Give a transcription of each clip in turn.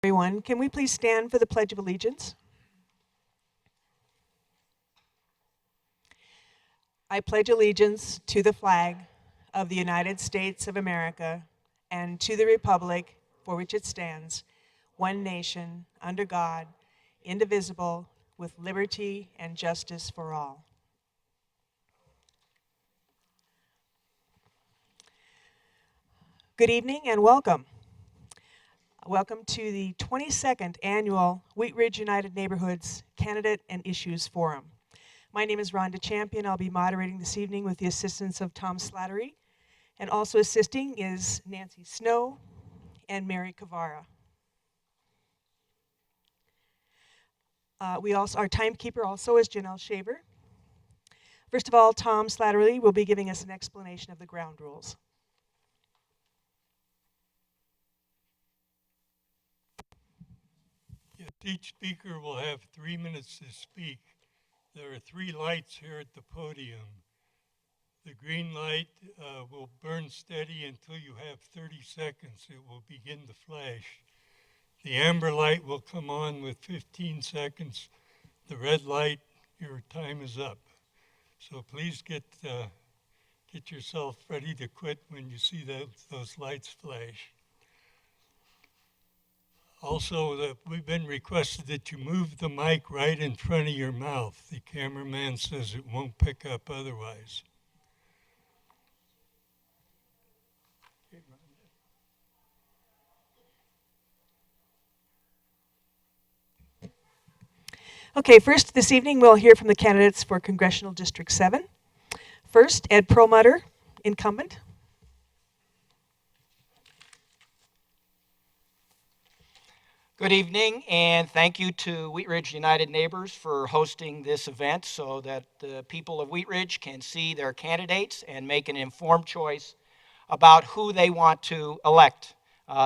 Everyone, can we please stand for the Pledge of Allegiance? I pledge allegiance to the flag of the United States of America and to the republic for which it stands, one nation, under God, indivisible, with liberty and justice for all. Good evening and welcome. Welcome to the 22nd Annual Wheat Ridge United Neighborhoods Candidate and Issues Forum. My name is Rhonda Champion. I'll be moderating this evening with the assistance of Tom Slattery, and also assisting is Nancy Snow and Mary Cavara. Our timekeeper also is Janelle Shaver. First of all, Tom Slattery will be giving us an explanation of the ground rules. Yes, each speaker will have 3 minutes to speak. There are 3 lights here at the podium. The green light will burn steady until you have 30 seconds. It will begin to flash. The amber light will come on with 15 seconds. The red light, your time is up. So please get yourself ready to quit when you see those lights flash. Also, we've been requested that you move the mic right in front of your mouth. The cameraman says it won't pick up otherwise. Okay, first this evening we'll hear from the candidates for Congressional District 7. First, Ed Perlmutter, incumbent. Good evening, and thank you to Wheat Ridge United Neighbors for hosting this event so that the people of Wheat Ridge can see their candidates and make an informed choice about who they want to elect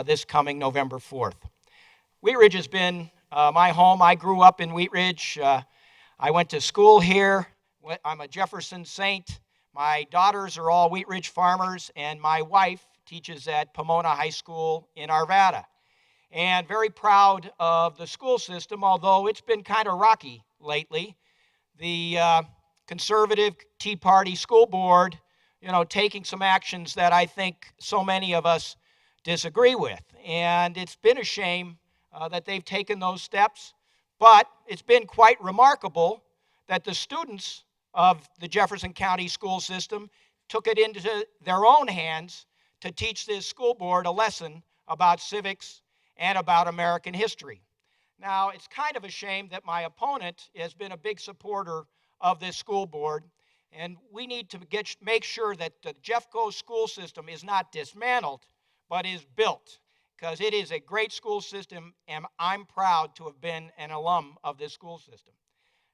this coming November 4th. Wheat Ridge has been my home. I grew up in Wheat Ridge. I went to school here. I'm a Jefferson Saint. My daughters are all Wheat Ridge farmers, and my wife teaches at Pomona High School in Arvada. And very proud of the school system, although it's been kind of rocky lately. The conservative Tea Party school board, taking some actions that I think so many of us disagree with. And it's been a shame that they've taken those steps, but it's been quite remarkable that the students of the Jefferson County school system took it into their own hands to teach this school board a lesson about civics and about American history. Now, it's kind of a shame that my opponent has been a big supporter of this school board, and we need to make sure that the Jeffco school system is not dismantled, but is built, because it is a great school system, and I'm proud to have been an alum of this school system.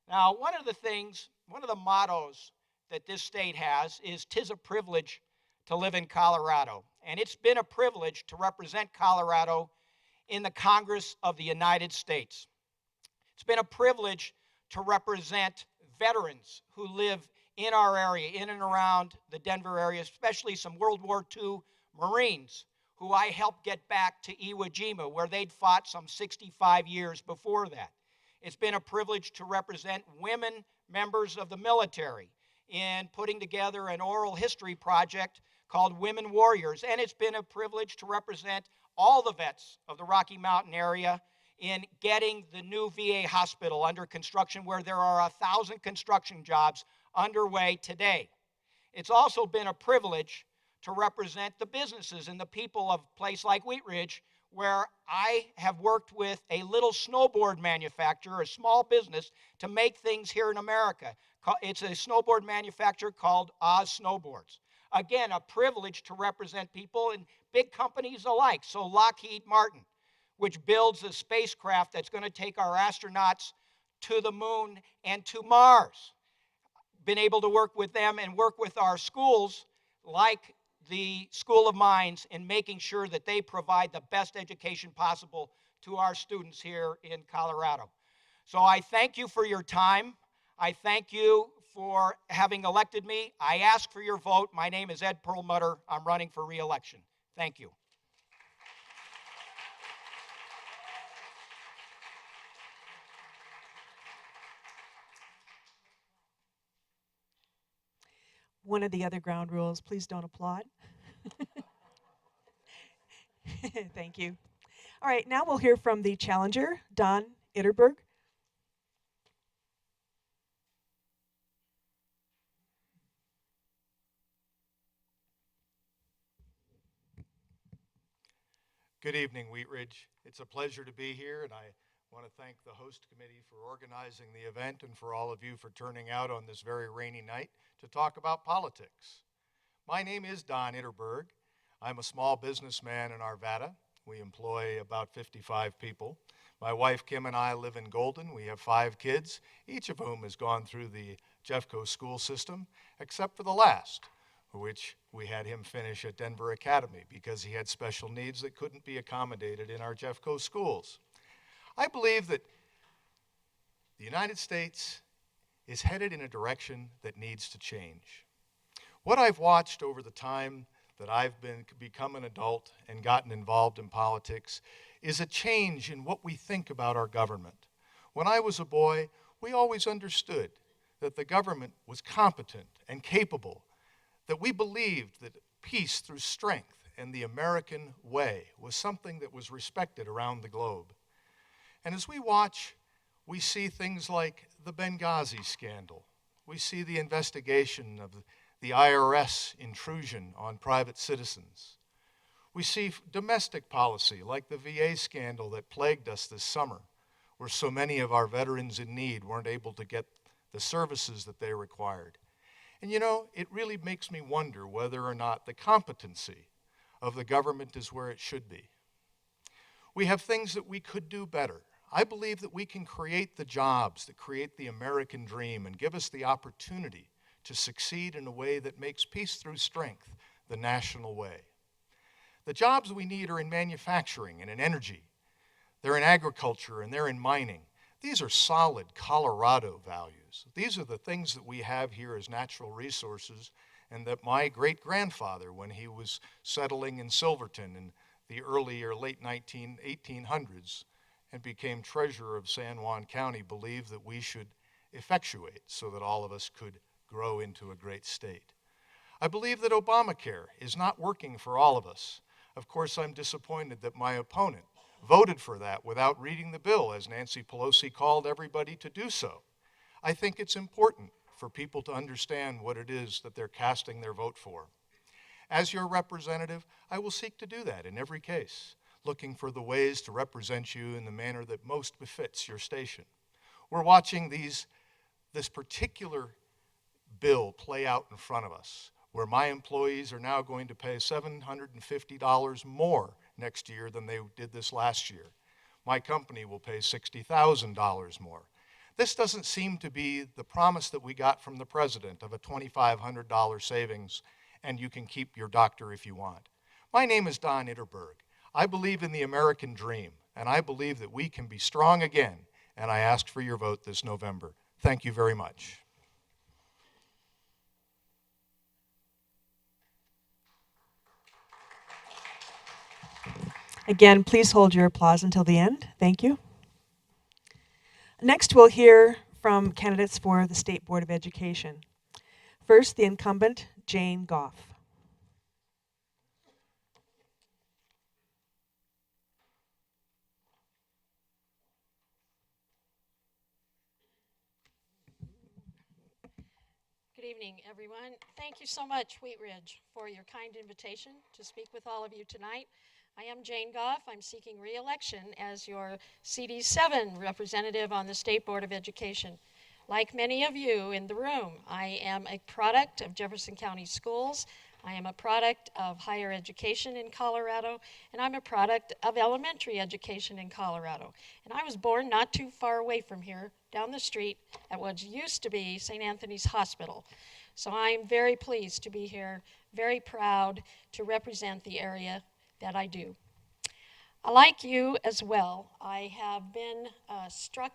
Now, one of the mottos that this state has is "'Tis a privilege to live in Colorado," and it's been a privilege to represent Colorado in the Congress of the United States. It's been a privilege to represent veterans who live in our area, in and around the Denver area, especially some World War II Marines who I helped get back to Iwo Jima, where they'd fought some 65 years before that. It's been a privilege to represent women members of the military in putting together an oral history project called Women Warriors, and it's been a privilege to represent all the vets of the Rocky Mountain area in getting the new VA hospital under construction, where there are 1,000 construction jobs underway today. It's also been a privilege to represent the businesses and the people of a place like Wheat Ridge, where I have worked with a little snowboard manufacturer, a small business, to make things here in America. It's a snowboard manufacturer called Oz Snowboards. Again, a privilege to represent people in big companies alike. So Lockheed Martin, which builds a spacecraft that's going to take our astronauts to the moon and to Mars. Been able to work with them and work with our schools like the School of Mines in making sure that they provide the best education possible to our students here in Colorado. So I thank you for your time. I thank you for having elected me. I ask for your vote. My name is Ed Perlmutter. I'm running for re-election. Thank you. one of the other ground rules, please don't applaud. Thank you. All right, now we'll hear from the challenger, Don Itterberg. Good evening, Wheat Ridge. It's a pleasure to be here, and I want to thank the host committee for organizing the event and for all of you for turning out on this very rainy night to talk about politics. My name is Don Itterberg. I'm a small businessman in Arvada. We employ about 55 people. My wife Kim and I live in Golden. We have 5 kids, each of whom has gone through the Jeffco school system, except for the last, for which we had him finish at Denver Academy because he had special needs that couldn't be accommodated in our Jeffco schools. I believe that the United States is headed in a direction that needs to change. What I've watched over the time that I've become an adult and gotten involved in politics is a change in what we think about our government. When I was a boy, we always understood that the government was competent and capable, that we believed that peace through strength and the American way was something that was respected around the globe. And as we watch, we see things like the Benghazi scandal. We see the investigation of the IRS intrusion on private citizens. We see domestic policy like the VA scandal that plagued us this summer, where so many of our veterans in need weren't able to get the services that they required. And you know, it really makes me wonder whether or not the competency of the government is where it should be. We have things that we could do better. I believe that we can create the jobs that create the American dream and give us the opportunity to succeed in a way that makes peace through strength the national way. The jobs we need are in manufacturing and in energy. They're in agriculture and they're in mining. These are solid Colorado values. These are the things that we have here as natural resources and that my great-grandfather, when he was settling in Silverton in the early or late 1800s and became treasurer of San Juan County, believed that we should effectuate so that all of us could grow into a great state. I believe that Obamacare is not working for all of us. Of course, I'm disappointed that my opponent voted for that without reading the bill, as Nancy Pelosi called everybody to do so. I think it's important for people to understand what it is that they're casting their vote for. As your representative, I will seek to do that in every case, looking for the ways to represent you in the manner that most befits your station. We're watching this particular bill play out in front of us, where my employees are now going to pay $750 more next year than they did this last year. My company will pay $60,000 more. This doesn't seem to be the promise that we got from the president of a $2,500 savings, and you can keep your doctor if you want. My name is Don Itterberg. I believe in the American dream, and I believe that we can be strong again, and I ask for your vote this November. Thank you very much. Again, please hold your applause until the end. Thank you. Next, we'll hear from candidates for the State Board of Education. First, the incumbent, Jane Goff. Good evening, everyone. Thank you so much, Wheat Ridge, for your kind invitation to speak with all of you tonight. I am Jane Goff. I'm seeking re-election as your CD7 representative on the State Board of Education. Like many of you in the room, I am a product of Jefferson County Schools. I am a product of higher education in Colorado, and I'm a product of elementary education in Colorado. And I was born not too far away from here, down the street at what used to be St. Anthony's Hospital. So I'm very pleased to be here, very proud to represent the area that I do. Like you as well, I have been struck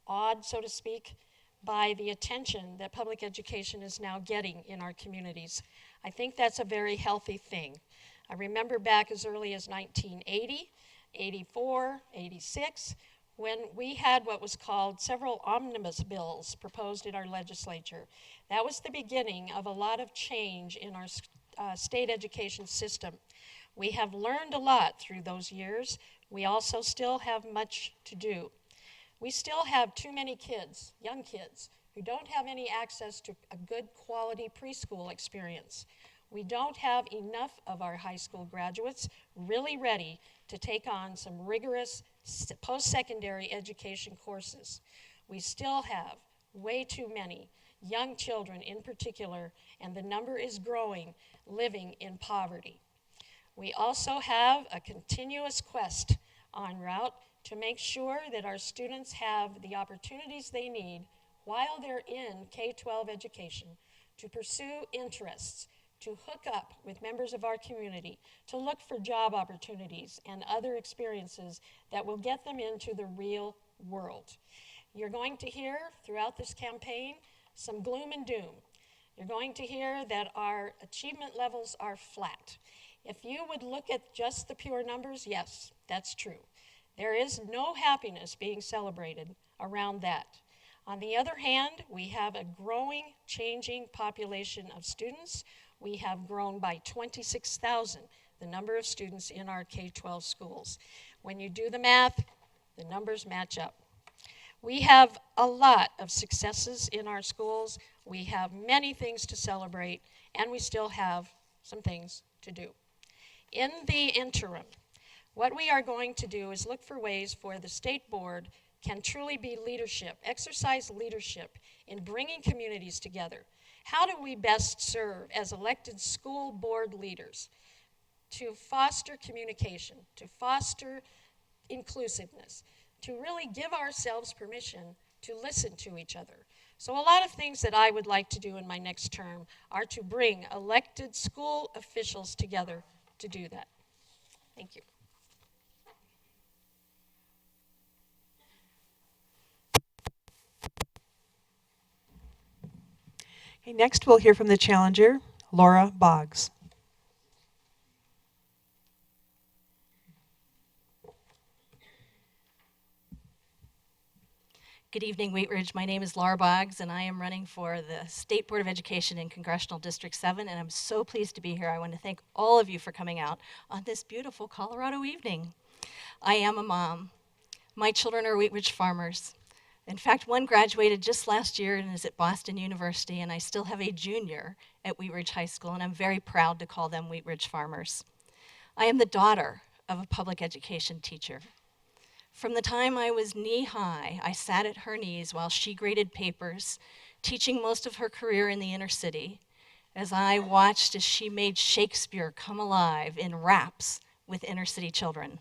odd, so to speak, by the attention that public education is now getting in our communities. I think that's a very healthy thing. I remember back as early as 1980, 84, 86, when we had what was called several omnibus bills proposed in our legislature. That was the beginning of a lot of change in our state education system. We have learned a lot through those years. We also still have much to do. We still have too many kids, young kids, who don't have any access to a good quality preschool experience. We don't have enough of our high school graduates really ready to take on some rigorous post-secondary education courses. We still have way too many young children in particular, and the number is growing, living in poverty. We also have a continuous quest en route to make sure that our students have the opportunities they need while they're in K-12 education to pursue interests, to hook up with members of our community, to look for job opportunities and other experiences that will get them into the real world. You're going to hear throughout this campaign some gloom and doom. You're going to hear that our achievement levels are flat. If you would look at just the pure numbers, yes, that's true. There is no happiness being celebrated around that. On the other hand, we have a growing, changing population of students. We have grown by 26,000, the number of students in our K-12 schools. When you do the math, the numbers match up. We have a lot of successes in our schools. We have many things to celebrate, and we still have some things to do. In the interim, what we are going to do is look for ways for the state board can truly be leadership, exercise leadership in bringing communities together. How do we best serve as elected school board leaders to foster communication, to foster inclusiveness, to really give ourselves permission to listen to each other? So a lot of things that I would like to do in my next term are to bring elected school officials together to do that. Thank you. Okay, next we'll hear from the challenger, Laura Boggs. Good evening, Wheat Ridge. My name is Laura Boggs, and I am running for the State Board of Education in Congressional District 7, and I'm so pleased to be here. I want to thank all of you for coming out on this beautiful Colorado evening. I am a mom. My children are Wheat Ridge farmers. In fact, one graduated just last year and is at Boston University, and I still have a junior at Wheat Ridge High School, and I'm very proud to call them Wheat Ridge farmers. I am the daughter of a public education teacher. From the time I was knee-high, I sat at her knees while she graded papers, teaching most of her career in the inner city, as I watched as she made Shakespeare come alive in raps with inner city children.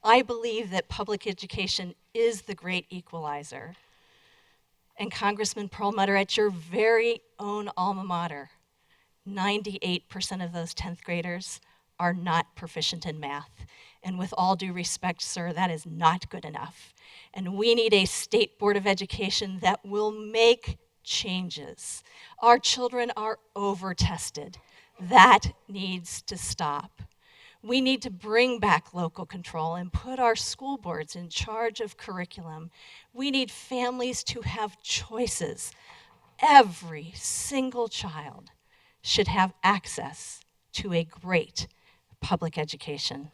I believe that public education is the great equalizer. And Congressman Perlmutter, at your very own alma mater, 98% of those 10th graders are not proficient in math. And with all due respect, sir, that is not good enough. And we need a state board of education that will make changes. Our children are over-tested. That needs to stop. We need to bring back local control and put our school boards in charge of curriculum. We need families to have choices. Every single child should have access to a great public education.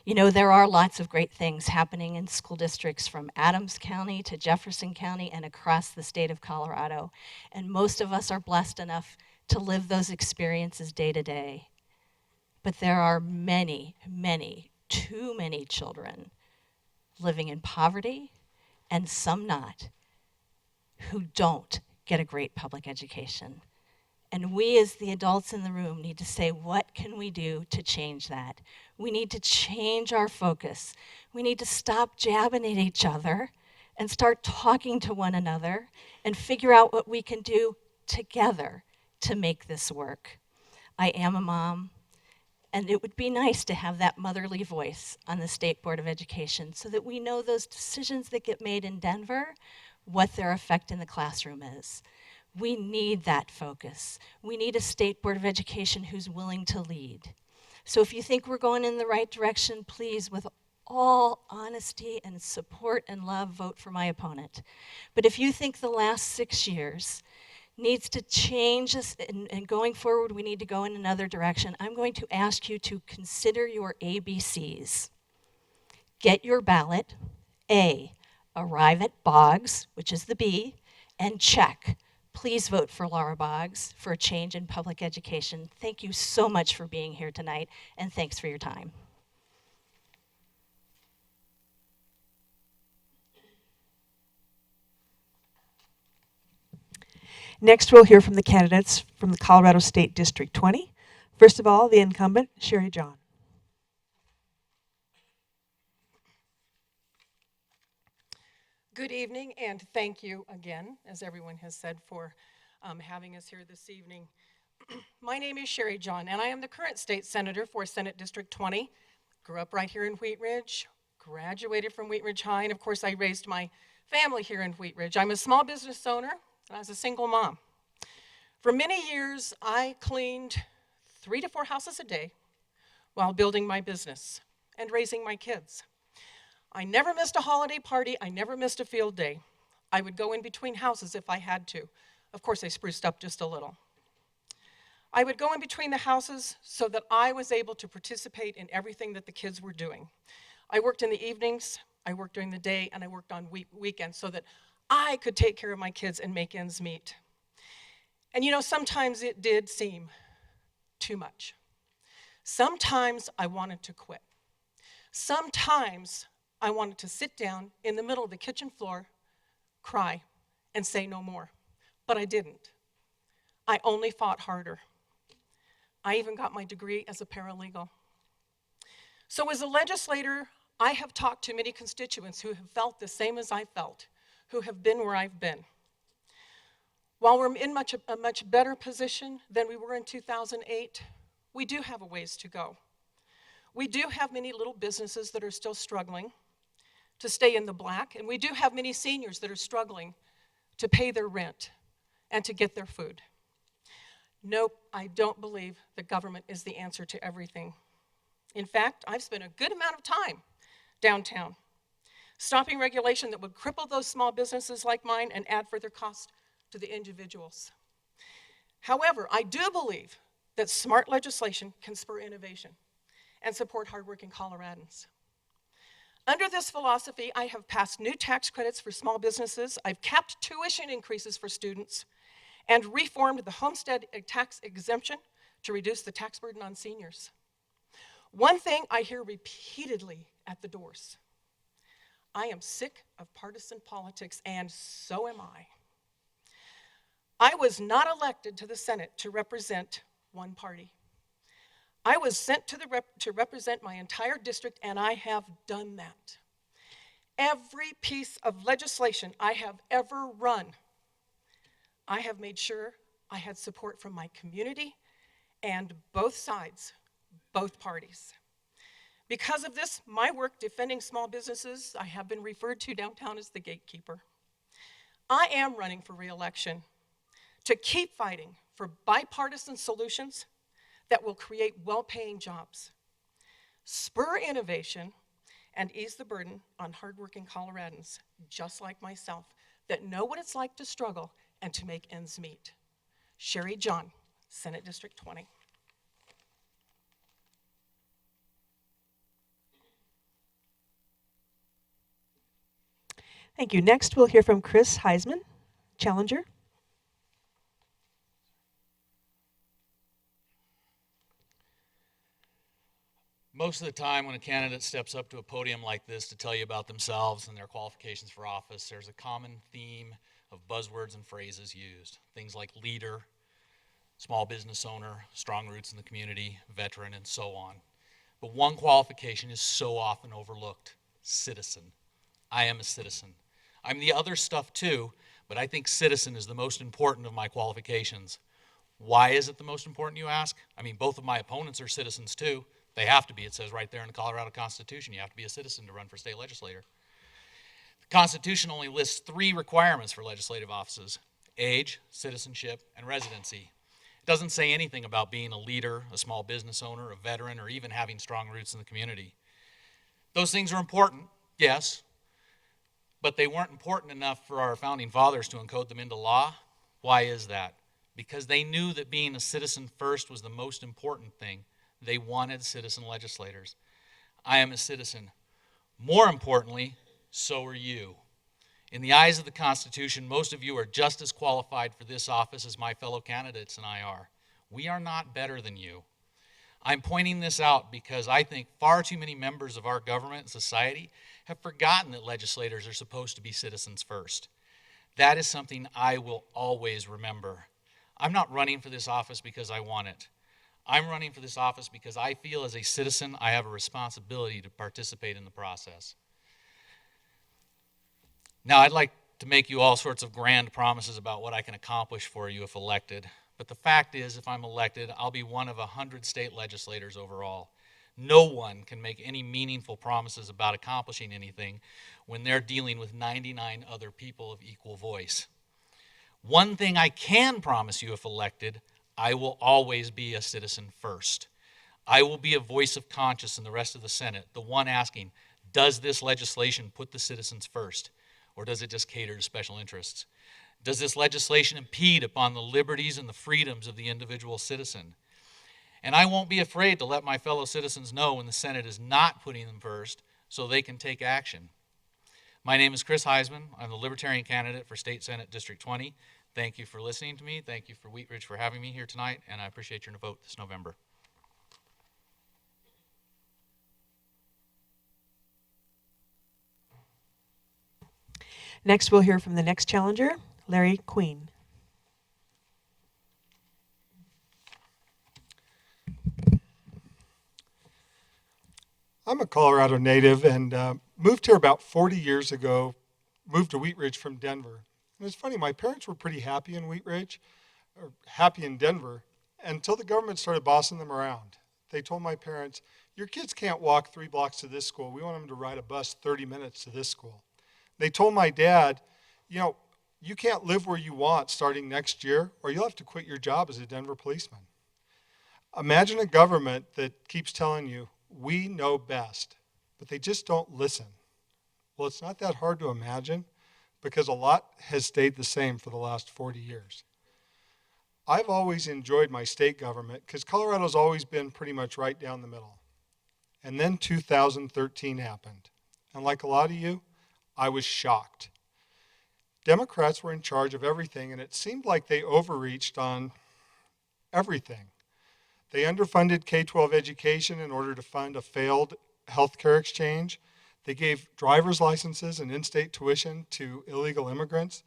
You know, there are lots of great things happening in school districts from Adams County to Jefferson County and across the state of Colorado. And most of us are blessed enough to live those experiences day to day. But there are many, too many children living in poverty, and some not, who don't get a great public education. And we as the adults in the room need to say, what can we do to change that? We need to change our focus. We need to stop jabbing at each other and start talking to one another and figure out what we can do together to make this work. I am a mom. And it would be nice to have that motherly voice on the State Board of Education so that we know those decisions that get made in Denver, what their effect in the classroom is. We need that focus. We need a State Board of Education who's willing to lead. So if you think we're going in the right direction, please, with all honesty and support and love, vote for my opponent. But if you think the last 6 years needs to change us and going forward we need to go in another direction, I'm going to ask you to consider your ABCs. Get your ballot. A, arrive at Boggs, which is the B, and check. Please vote for Laura Boggs for a change in public education. Thank you so much for being here tonight, and thanks for your time. Next, we'll hear from the candidates from the Colorado State District 20. First of all, the incumbent, Sherry John. Good evening, and thank you again, as everyone has said, for having us here this evening. My name is Sherry John, and I am the current state senator for Senate District 20. Grew up right here in Wheat Ridge, graduated from Wheat Ridge High, and of course I raised my family here in Wheat Ridge. I'm a small business owner, and I was a single mom. For many years, I cleaned 3 to 4 houses a day while building my business and raising my kids. I never missed a holiday party. I never missed a field day. I would go in between houses if I had to. Of course, I spruced up just a little. I would go in between the houses so that I was able to participate in everything that the kids were doing. I worked in the evenings, I worked during the day, and I worked on weekends so that I could take care of my kids and make ends meet. And you know, sometimes it did seem too much. Sometimes I wanted to quit. Sometimes I wanted to sit down in the middle of the kitchen floor, cry, and say no more. But I didn't. I only fought harder. I even got my degree as a paralegal. So as a legislator, I have talked to many constituents who have felt the same as I felt, who have been where I've been. While we're in a much better position than we were in 2008, we do have a ways to go. We do have many little businesses that are still struggling to stay in the black, and we do have many seniors that are struggling to pay their rent and to get their food. Nope, I don't believe the government is the answer to everything. In fact, I've spent a good amount of time downtown, stopping regulation that would cripple those small businesses like mine and add further cost to the individuals. However, I do believe that smart legislation can spur innovation and support hardworking Coloradans. Under this philosophy, I have passed new tax credits for small businesses, I've capped tuition increases for students, and reformed the homestead tax exemption to reduce the tax burden on seniors. One thing I hear repeatedly at the doors: I am sick of partisan politics, and so am I. I was not elected to the Senate to represent one party. I was sent to represent my entire district, and I have done that. Every piece of legislation I have ever run, I have made sure I had support from my community and both sides, both parties. Because of this, my work defending small businesses, I have been referred to downtown as the gatekeeper. I am running for re-election to keep fighting for bipartisan solutions that will create well-paying jobs, spur innovation, and ease the burden on hardworking Coloradans, just like myself, that know what it's like to struggle and to make ends meet. Sherry John, Senate District 20. Thank you. Next, we'll hear from Chris Heisman, challenger. Most of the time when a candidate steps up to a podium like this to tell you about themselves and their qualifications for office, there's a common theme of buzzwords and phrases used. Things like leader, small business owner, strong roots in the community, veteran, and so on. But one qualification is so often overlooked: citizen. I am a citizen. I'm the other stuff too, but I think citizen is the most important of my qualifications. Why is it the most important, you ask? I mean, both of my opponents are citizens too. They have to be. It says right there in the Colorado Constitution, you have to be a citizen to run for state legislator. The Constitution only lists 3 requirements for legislative offices: age, citizenship, and residency. It doesn't say anything about being a leader, a small business owner, a veteran, or even having strong roots in the community. Those things are important, yes, but they weren't important enough for our founding fathers to encode them into law. Why is that? Because they knew that being a citizen first was the most important thing. They wanted citizen legislators. I am a citizen. More importantly, so are you. In the eyes of the Constitution, most of you are just as qualified for this office as my fellow candidates and I are. We are not better than you. I'm pointing this out because I think far too many members of our government and society have forgotten that legislators are supposed to be citizens first. That is something I will always remember. I'm not running for this office because I want it. I'm running for this office because I feel as a citizen I have a responsibility to participate in the process. Now, I'd like to make you all sorts of grand promises about what I can accomplish for you if elected. But the fact is, if I'm elected, I'll be one of 100 state legislators overall. No one can make any meaningful promises about accomplishing anything when they're dealing with 99 other people of equal voice. One thing I can promise you if elected, I will always be a citizen first. I will be a voice of conscience in the rest of the Senate, the one asking, does this legislation put the citizens first, or does it just cater to special interests? Does this legislation impede upon the liberties and the freedoms of the individual citizen? And I won't be afraid to let my fellow citizens know when the Senate is not putting them first so they can take action. My name is Chris Heisman. I'm the Libertarian candidate for State Senate District 20. Thank you for listening to me. Thank you for Wheat Ridge for having me here tonight, and I appreciate your vote this November. Next, we'll hear from the next challenger, Larry Queen. I'm a Colorado native and moved here about 40 years ago, moved to Wheat Ridge from Denver. And it's funny, my parents were pretty happy in Wheat Ridge, or happy in Denver, until the government started bossing them around. They told my parents, your kids can't walk 3 blocks to this school. We want them to ride a bus 30 minutes to this school. They told my dad, you can't live where you want starting next year, or you'll have to quit your job as a Denver policeman. Imagine a government that keeps telling you, we know best, but they just don't listen. Well, it's not that hard to imagine because a lot has stayed the same for the last 40 years. I've always enjoyed my state government because Colorado's always been pretty much right down the middle. And then 2013 happened. And like a lot of you, I was shocked. Democrats were in charge of everything, and it seemed like they overreached on everything. They underfunded K-12 education in order to fund a failed healthcare exchange. They gave driver's licenses and in-state tuition to illegal immigrants.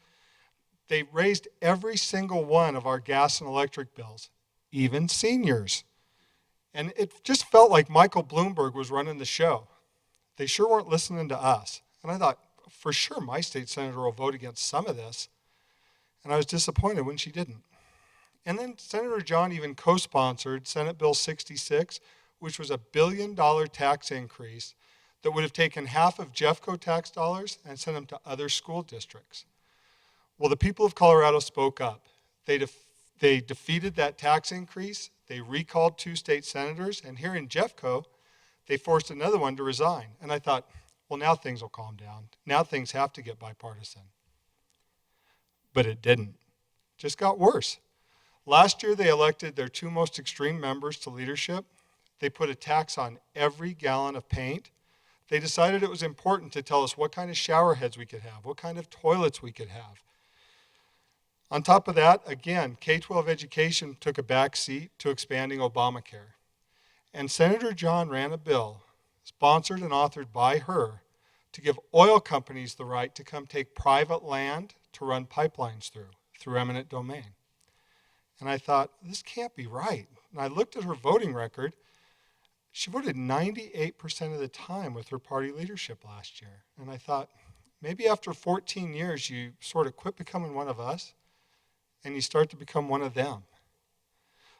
They raised every single one of our gas and electric bills, even seniors. And it just felt like Michael Bloomberg was running the show. They sure weren't listening to us. And I thought, for sure my state senator will vote against some of this. And I was disappointed when she didn't. And then Senator John even co-sponsored Senate Bill 66, which was $1 billion tax increase that would have taken half of Jeffco tax dollars and sent them to other school districts. Well, the people of Colorado spoke up. They defeated that tax increase. They recalled 2 state senators. And here in Jeffco, they forced another one to resign. And I thought, well, now things will calm down. Now things have to get bipartisan. But it didn't. It just got worse. Last year, they elected their 2 most extreme members to leadership. They put a tax on every gallon of paint. They decided it was important to tell us what kind of shower heads we could have, what kind of toilets we could have. On top of that, again, K-12 education took a back seat to expanding Obamacare. And Senator John ran a bill, sponsored and authored by her, to give oil companies the right to come take private land to run pipelines through eminent domain. And I thought, this can't be right. And I looked at her voting record. She voted 98% of the time with her party leadership last year. And I thought, maybe after 14 years, you sort of quit becoming one of us and you start to become one of them.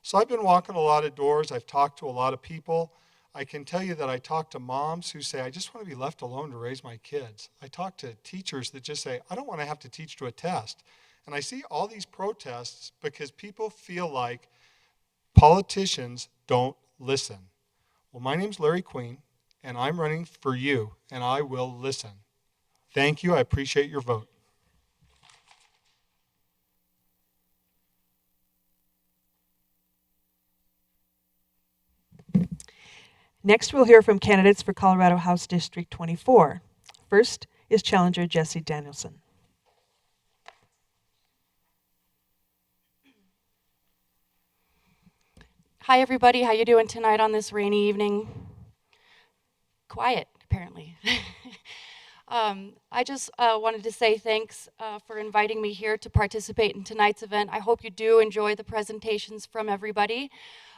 So I've been walking a lot of doors. I've talked to a lot of people. I can tell you that I talk to moms who say, I just want to be left alone to raise my kids. I talk to teachers that just say, I don't want to have to teach to a test. And I see all these protests because people feel like politicians don't listen. Well, my name's Larry Queen, and I'm running for you, and I will listen. Thank you. I appreciate your vote. Next, we'll hear from candidates for Colorado House District 24. First is challenger Jesse Danielson. Hi everybody, how you doing tonight on this rainy evening? Quiet, apparently. I just wanted to say thanks for inviting me here to participate in tonight's event. I hope you do enjoy the presentations from everybody.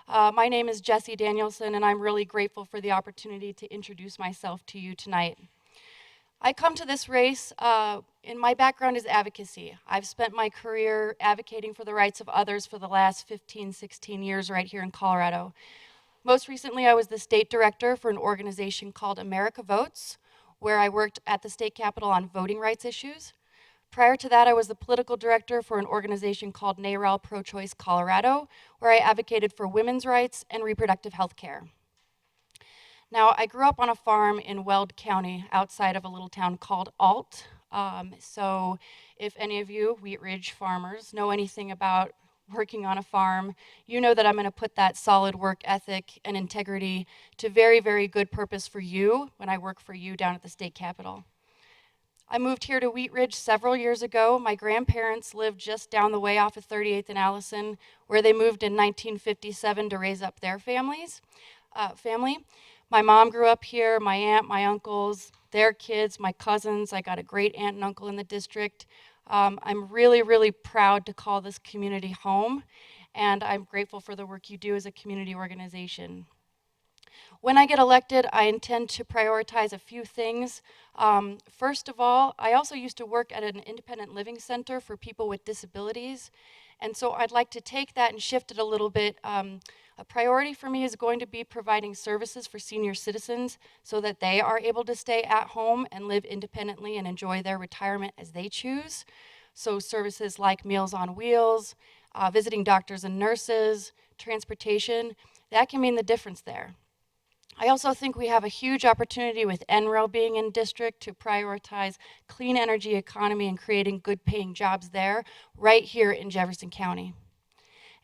My name is Jesse Danielson, and I'm really grateful for the opportunity to introduce myself to you tonight. I come to this race, and my background is advocacy. I've spent my career advocating for the rights of others for the last 15, 16 years right here in Colorado. Most recently, I was the state director for an organization called America Votes, where I worked at the state capitol on voting rights issues. Prior to that, I was the political director for an organization called NARAL Pro-Choice Colorado, where I advocated for women's rights and reproductive health care. Now, I grew up on a farm in Weld County outside of a little town called Alt. So if any of you Wheat Ridge farmers know anything about working on a farm, you know that I'm going to put that solid work ethic and integrity to very, very good purpose for you when I work for you down at the state capitol. I moved here to Wheat Ridge several years ago. My grandparents lived just down the way off of 38th and Allison, where they moved in 1957 to raise up their family. My mom grew up here, my aunt, my uncles, their kids, my cousins. I got a great aunt and uncle in the district. I'm really, really proud to call this community home, and I'm grateful for the work you do as a community organization. When I get elected, I intend to prioritize a few things. First of all, I also used to work at an independent living center for people with disabilities, and so I'd like to take that and shift it a little bit. A priority for me is going to be providing services for senior citizens so that they are able to stay at home and live independently and enjoy their retirement as they choose. So services like Meals on Wheels, visiting doctors and nurses, transportation, that can mean the difference there. I also think we have a huge opportunity with NREL being in district to prioritize clean energy economy and creating good paying jobs there right here in Jefferson County.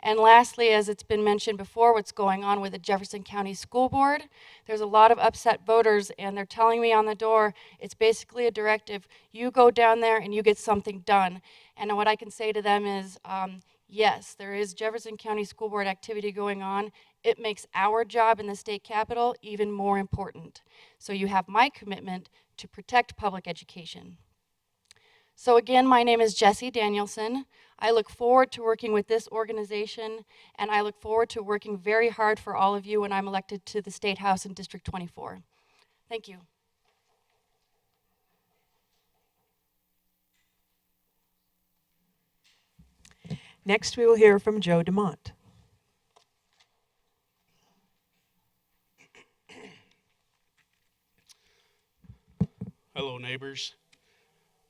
And lastly, as it's been mentioned before, what's going on with the Jefferson County School Board. There's a lot of upset voters, and they're telling me on the door, it's basically a directive, you go down there and you get something done. And what I can say to them is, yes, there is Jefferson County School Board activity going on. It makes our job in the state capitol even more important. So you have my commitment to protect public education. So again, my name is Jesse Danielson. I look forward to working with this organization, and I look forward to working very hard for all of you when I'm elected to the State House in District 24. Thank you. Next, we will hear from Joe DeMont. Hello, neighbors.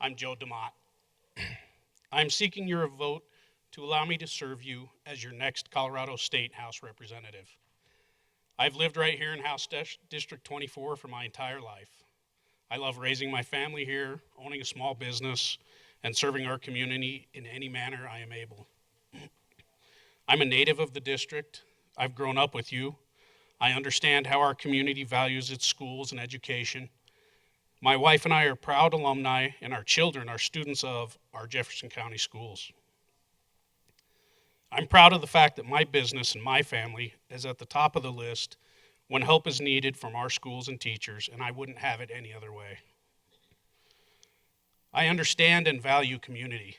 I'm Joe DeMont. I'm seeking your vote to allow me to serve you as your next Colorado State House representative. I've lived right here in House District 24 for my entire life. I love raising my family here, owning a small business, and serving our community in any manner I am able. I'm a native of the district. I've grown up with you. I understand how our community values its schools and education. My wife and I are proud alumni, and our children are students of our Jefferson County schools. I'm proud of the fact that my business and my family is at the top of the list when help is needed from our schools and teachers, and I wouldn't have it any other way. I understand and value community,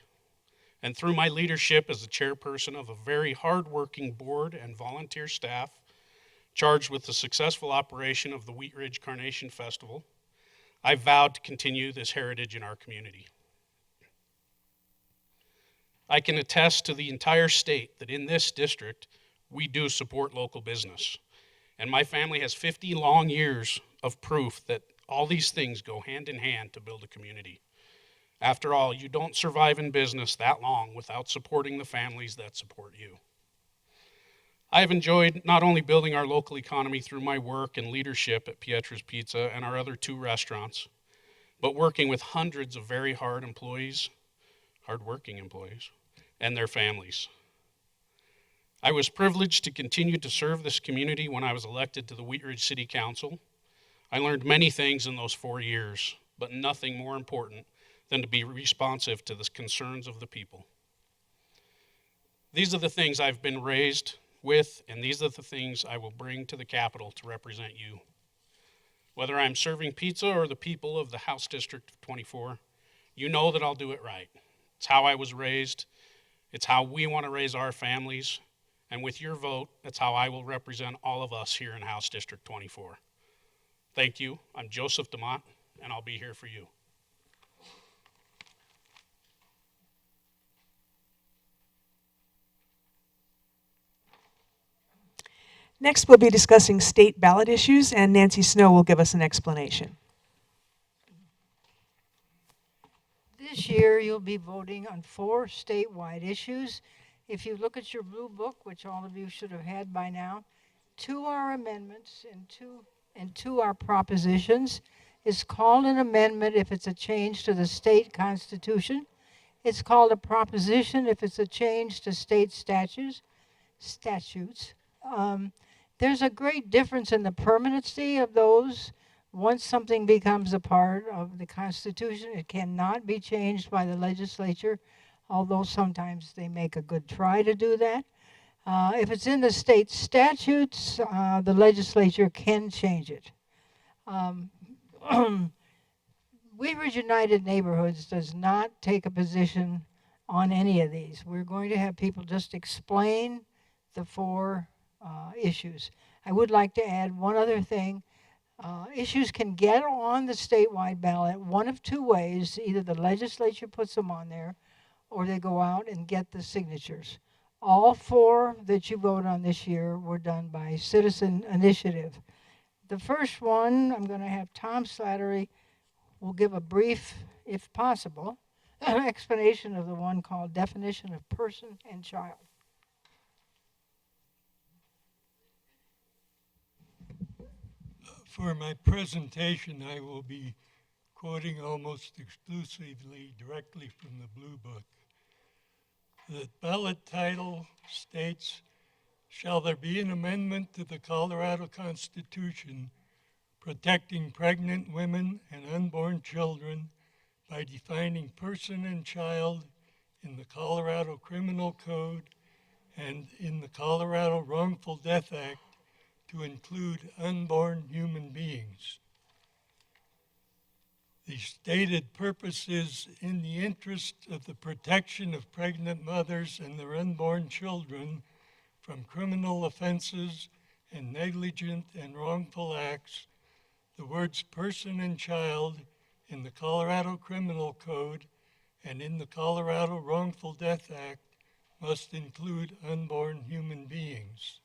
and through my leadership as the chairperson of a very hardworking board and volunteer staff charged with the successful operation of the Wheat Ridge Carnation Festival, I vowed to continue this heritage in our community. I can attest to the entire state that in this district, we do support local business. And my family has 50 long years of proof that all these things go hand in hand to build a community. After all, you don't survive in business that long without supporting the families that support you. I have enjoyed not only building our local economy through my work and leadership at Pietra's Pizza and our other 2 restaurants, but working with hundreds of very hardworking employees, and their families. I was privileged to continue to serve this community when I was elected to the Wheat Ridge City Council. I learned many things in those 4 years, but nothing more important than to be responsive to the concerns of the people. These are the things I've been raised with, and these are the things I will bring to the Capitol to represent you. Whether I'm serving pizza or the people of the House District of 24, you know that I'll do it right. It's how I was raised. It's how we want to raise our families. And with your vote, that's how I will represent all of us here in House District 24. Thank you. I'm Joseph DeMott, and I'll be here for you. Next, we'll be discussing state ballot issues, and Nancy Snow will give us an explanation. This year, you'll be voting on 4 statewide issues. If you look at your blue book, which all of you should have had by now, 2 are amendments and 2 are propositions. It's called an amendment if it's a change to the state constitution. It's called a proposition if it's a change to state statutes. There's a great difference in the permanency of those. Once something becomes a part of the Constitution, it cannot be changed by the legislature, although sometimes they make a good try to do that. If it's in the state statutes, the legislature can change it. Wheat Ridge United Neighborhoods does not take a position on any of these. We're going to have people just explain the 4 issues. I would like to add one other thing. Issues can get on the statewide ballot one of 2 ways. Either the legislature puts them on there, or they go out and get the signatures. All 4 that you vote on this year were done by citizen initiative. The first one, I'm going to have Tom Slattery will give a brief, if possible, explanation of the one called Definition of Person and Child. For my presentation, I will be quoting almost exclusively directly from the Blue Book. The ballot title states, "Shall there be an amendment to the Colorado Constitution protecting pregnant women and unborn children by defining person and child in the Colorado Criminal Code and in the Colorado Wrongful Death Act to include unborn human beings. The stated purpose is in the interest of the protection of pregnant mothers and their unborn children from criminal offenses and negligent and wrongful acts. The words person and child in the Colorado Criminal Code and in the Colorado Wrongful Death Act must include unborn human beings."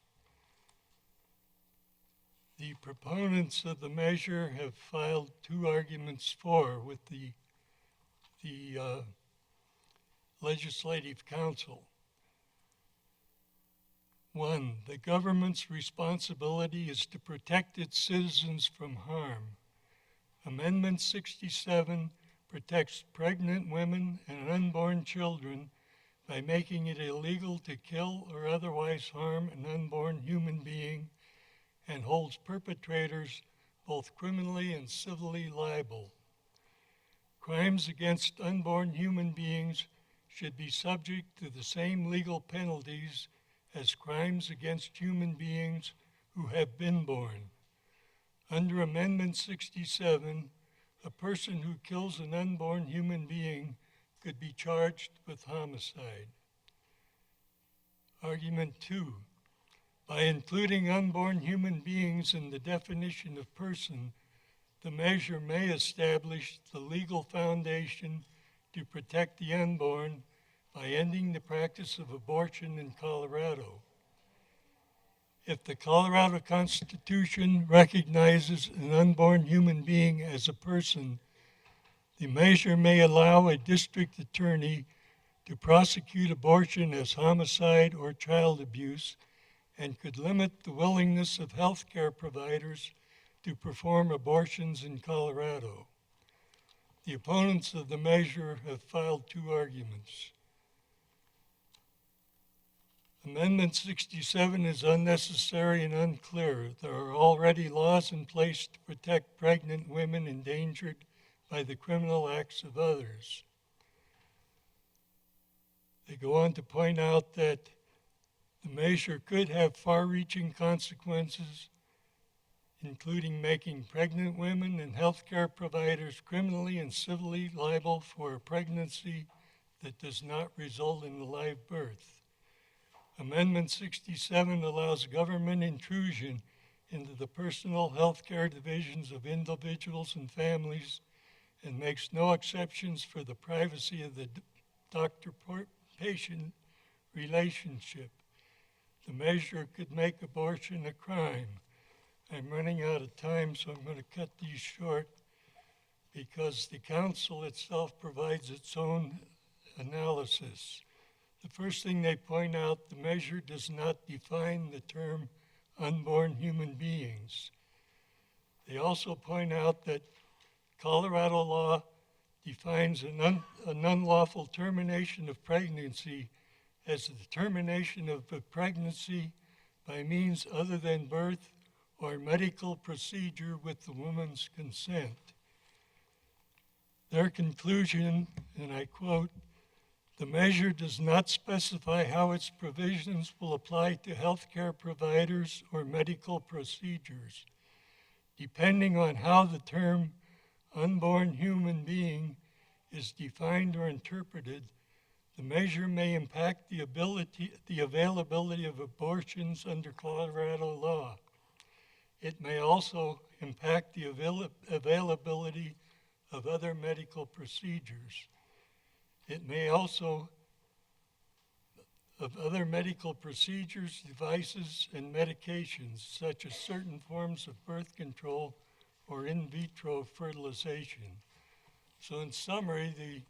The proponents of the measure have filed 2 arguments for with the Legislative Council. 1, the government's responsibility is to protect its citizens from harm. Amendment 67 protects pregnant women and unborn children by making it illegal to kill or otherwise harm an unborn human being, and holds perpetrators both criminally and civilly liable. Crimes against unborn human beings should be subject to the same legal penalties as crimes against human beings who have been born. Under Amendment 67, a person who kills an unborn human being could be charged with homicide. Argument 2. By including unborn human beings in the definition of person, the measure may establish the legal foundation to protect the unborn by ending the practice of abortion in Colorado. If the Colorado Constitution recognizes an unborn human being as a person, the measure may allow a district attorney to prosecute abortion as homicide or child abuse and could limit the willingness of healthcare providers to perform abortions in Colorado. The opponents of the measure have filed two arguments. Amendment 67 is unnecessary and unclear. There are already laws in place to protect pregnant women endangered by the criminal acts of others. They go on to point out that the measure could have far-reaching consequences, including making pregnant women and healthcare providers criminally and civilly liable for a pregnancy that does not result in a live birth. Amendment 67 allows government intrusion into the personal health care divisions of individuals and families and makes no exceptions for the privacy of the doctor-patient relationship. The measure could make abortion a crime. I'm running out of time, so I'm going to cut these short because the council itself provides its own analysis. The first thing they point out, the measure does not define the term unborn human beings. They also point out that Colorado law defines an unlawful termination of pregnancy as the termination of a pregnancy by means other than birth or medical procedure with the woman's consent. Their conclusion, and I quote, "The measure does not specify how its provisions will apply to healthcare providers or medical procedures. Depending on how the term unborn human being is defined or interpreted, the measure may impact the availability of abortions under Colorado law. It may also impact the availability of other medical procedures. It may also of other medical procedures, devices, and medications, such as certain forms of birth control or in vitro fertilization." So in summary,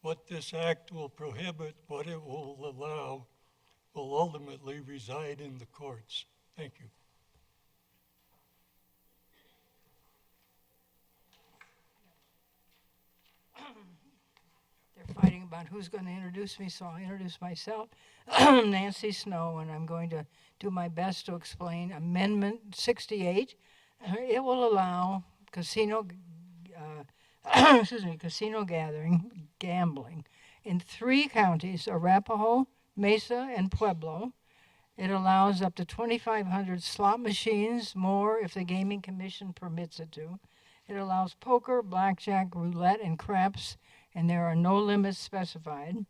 what this act will prohibit, what it will allow, will ultimately reside in the courts. Thank you. They're fighting about who's going to introduce me, so I'll introduce myself. Nancy Snow, and I'm going to do my best to explain Amendment 68. It will allow casino gambling in 3 counties, Arapahoe, Mesa, and Pueblo. It allows up to 2,500 slot machines, more if the Gaming Commission permits it to. It allows poker, blackjack, roulette, and craps, and there are no limits specified.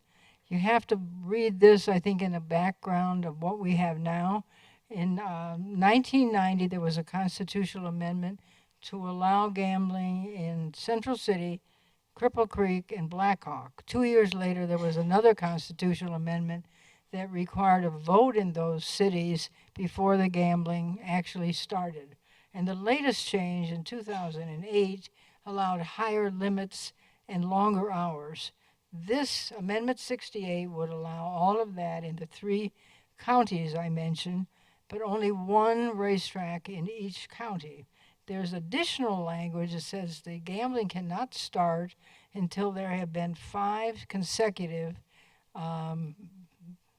You have to read this, I think, in the background of what we have now. In 1990, there was a constitutional amendment to allow gambling in Central City, Cripple Creek, and Blackhawk. 2 years later, there was another constitutional amendment that required a vote in those cities before the gambling actually started. And the latest change in 2008 allowed higher limits and longer hours. This Amendment 68 would allow all of that in the 3 counties I mentioned, but only 1 racetrack in each county. There's additional language that says the gambling cannot start until there have been 5 consecutive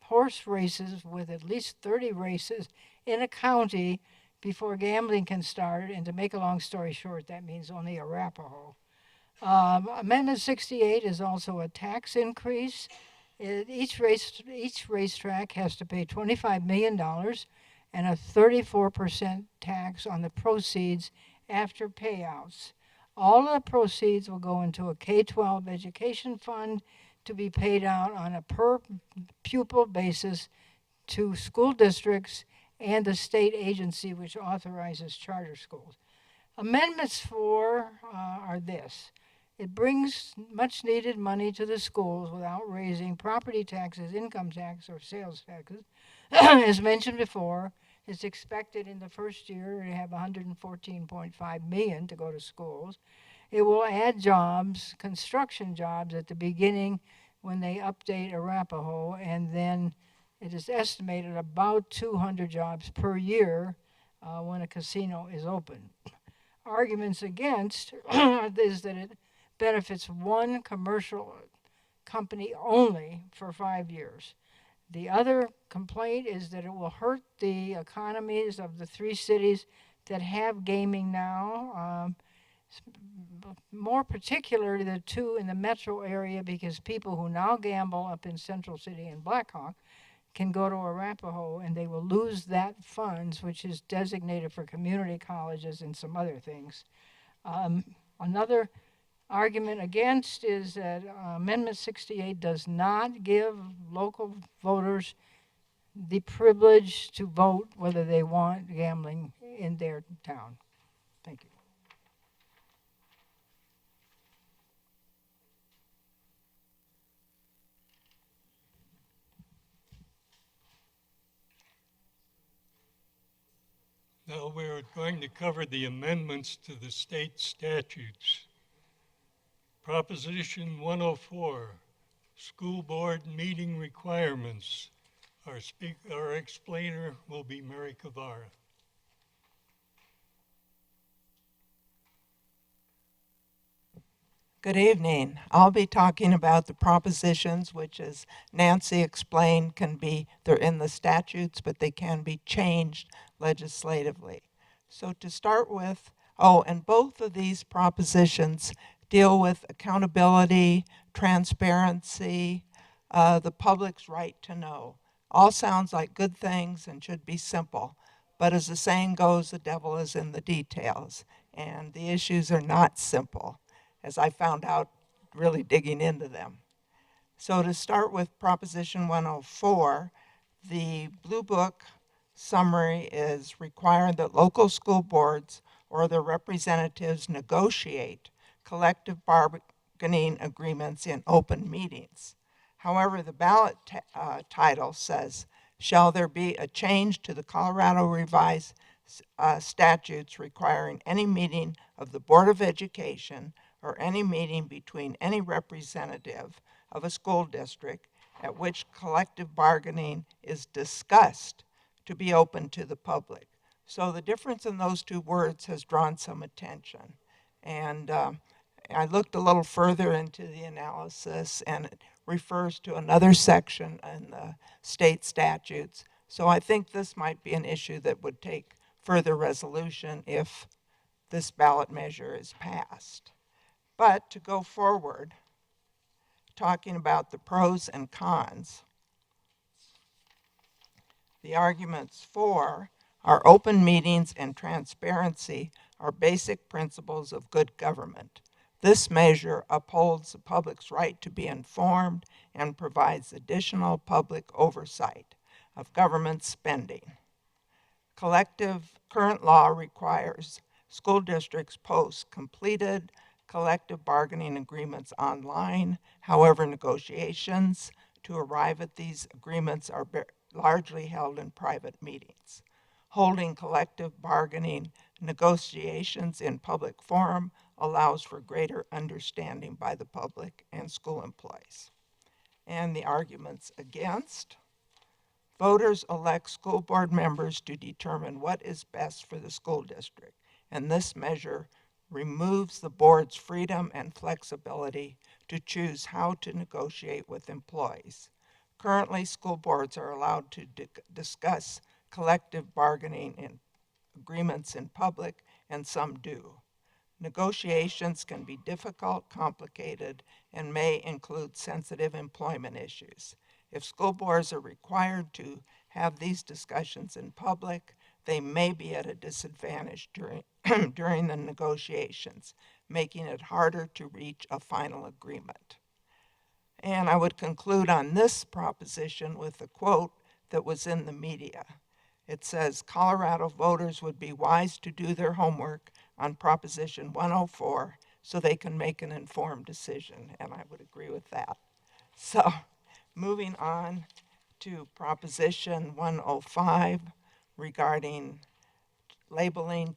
horse races with at least 30 races in a county before gambling can start. And to make a long story short, that means only Arapahoe. Amendment 68 is also a tax increase. Each racetrack has to pay $25 million and a 34% tax on the proceeds after payouts. All of the proceeds will go into a K-12 education fund to be paid out on a per pupil basis to school districts and the state agency which authorizes charter schools. Amendments 4 are this. It brings much needed money to the schools without raising property taxes, income tax, or sales taxes. As mentioned before, it's expected in the first year to have $114.5 million to go to schools. It will add jobs, construction jobs at the beginning when they update Arapahoe, and then It is estimated about 200 jobs per year when a casino is open. Arguments against is that it benefits one commercial company only for 5 years. The other complaint is that it will hurt the economies of the 3 cities that have gaming now, more particularly the 2 in the metro area, because people who now gamble up in Central City and Blackhawk can go to Arapahoe and they will lose that funds, which is designated for community colleges and some other things. Another argument against is that Amendment 68 does not give local voters the privilege to vote whether they want gambling in their town. Thank you. Now we're going to cover the amendments to the state statutes. Proposition 104, school board meeting requirements. Our explainer will be Mary Cavara. Good evening. I'll be talking about the propositions, which, as Nancy explained, they're in the statutes, but they can be changed legislatively. So to start with, and both of these propositions deal with accountability, transparency, the public's right to know. All sounds like good things and should be simple. But as the saying goes, the devil is in the details. And the issues are not simple, as I found out really digging into them. So to start with Proposition 104, the Blue Book summary is requiring that local school boards or their representatives negotiate collective bargaining agreements in open meetings. However, the ballot title says, shall there be a change to the Colorado Revised statutes requiring any meeting of the Board of Education or any meeting between any representative of a school district at which collective bargaining is discussed to be open to the public. So the difference in those 2 words has drawn some attention. And I looked a little further into the analysis, and it refers to another section in the state statutes. So I think this might be an issue that would take further resolution if this ballot measure is passed. But to go forward, talking about the pros and cons, the arguments for are open meetings and transparency are basic principles of good government. This measure upholds the public's right to be informed and provides additional public oversight of government spending. Current law requires school districts post completed collective bargaining agreements online. However, negotiations to arrive at these agreements are largely held in private meetings. Holding collective bargaining negotiations in public forum allows for greater understanding by the public and school employees. And the arguments against: voters elect school board members to determine what is best for the school district, and this measure removes the board's freedom and flexibility to choose how to negotiate with employees. Currently, school boards are allowed to discuss collective bargaining agreements in public, and some do. Negotiations can be difficult, complicated, and may include sensitive employment issues. If school boards are required to have these discussions in public, they may be at a disadvantage during the negotiations, making it harder to reach a final agreement. And I would conclude on this proposition with a quote that was in the media. It says, Colorado voters would be wise to do their homework on Proposition 104 so they can make an informed decision, and I would agree with that. So, moving on to Proposition 105 regarding labeling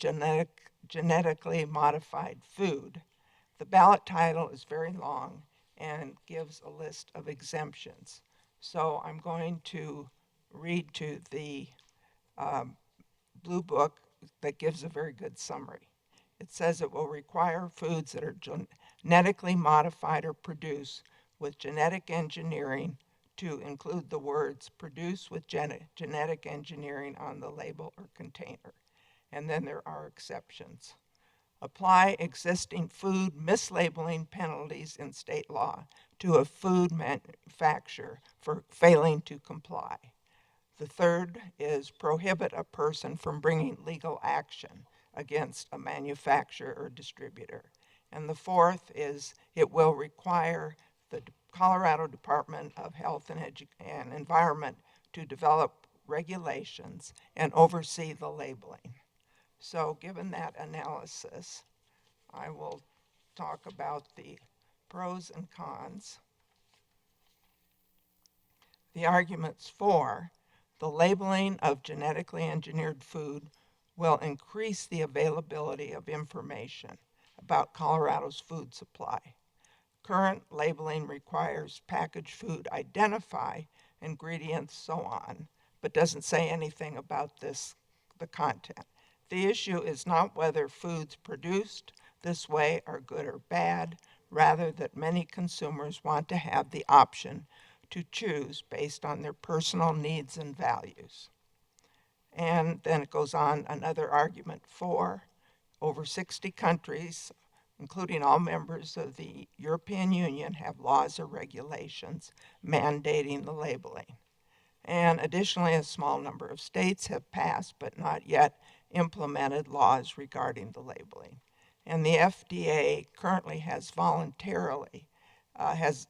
genetically modified food. The ballot title is very long and gives a list of exemptions. So I'm going to read to the Blue Book that gives a very good summary. It says it will require foods that are genetically modified or produced with genetic engineering to include the words produced with genetic engineering on the label or container. And then there are exceptions. Apply existing food mislabeling penalties in state law to a food manufacturer for failing to comply. The third is prohibit a person from bringing legal action against a manufacturer or distributor. And the fourth is it will require the Colorado Department of Health and Environment to develop regulations and oversee the labeling. So given that analysis, I will talk about the pros and cons. The arguments for the labeling of genetically engineered food will increase the availability of information about Colorado's food supply. Current labeling requires packaged food identify ingredients, so on, but doesn't say anything about the content. The issue is not whether foods produced this way are good or bad, rather that many consumers want to have the option to choose based on their personal needs and values. And then it goes on, another argument for over 60 countries, including all members of the European Union, have laws or regulations mandating the labeling. And additionally, a small number of states have passed but not yet implemented laws regarding the labeling. And the FDA currently has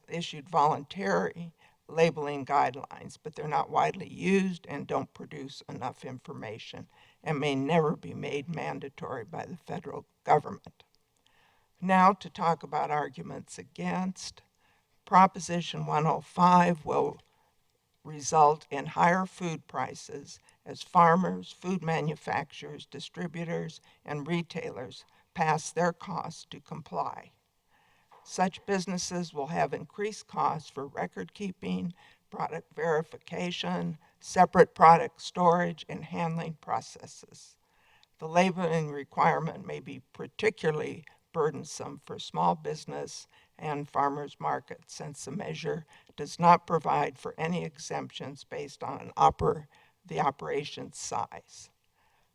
issued voluntary labeling guidelines, but they're not widely used and don't produce enough information and may never be made mandatory by the federal government. Now to talk about arguments against. Proposition 105 will result in higher food prices as farmers, food manufacturers, distributors, and retailers pass their costs to comply. Such businesses will have increased costs for record keeping, product verification, separate product storage, and handling processes. The labeling requirement may be particularly burdensome for small business and farmers markets, since the measure does not provide for any exemptions based on the operation's size.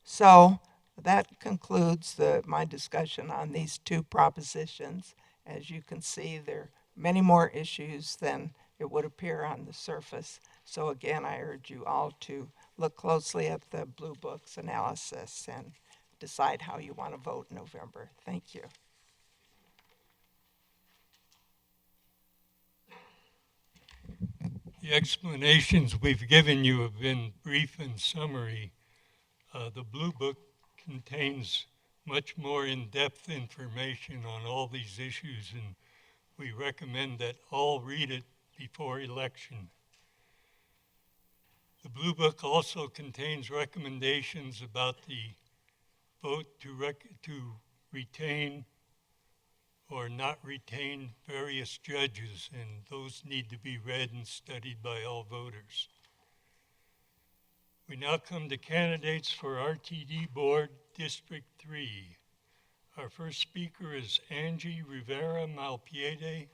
So that concludes my discussion on these two propositions. As you can see, there are many more issues than it would appear on the surface. So again, I urge you all to look closely at the Blue Book's analysis and decide how you want to vote in November. Thank you. The explanations we've given you have been brief and summary. The Blue Book contains much more in-depth information on all these issues, and we recommend that all read it before election. The Blue Book also contains recommendations about the vote to retain or not retain various judges, and those need to be read and studied by all voters. We now come to candidates for RTD Board District 3. Our first speaker is Angie Rivera Malpiede,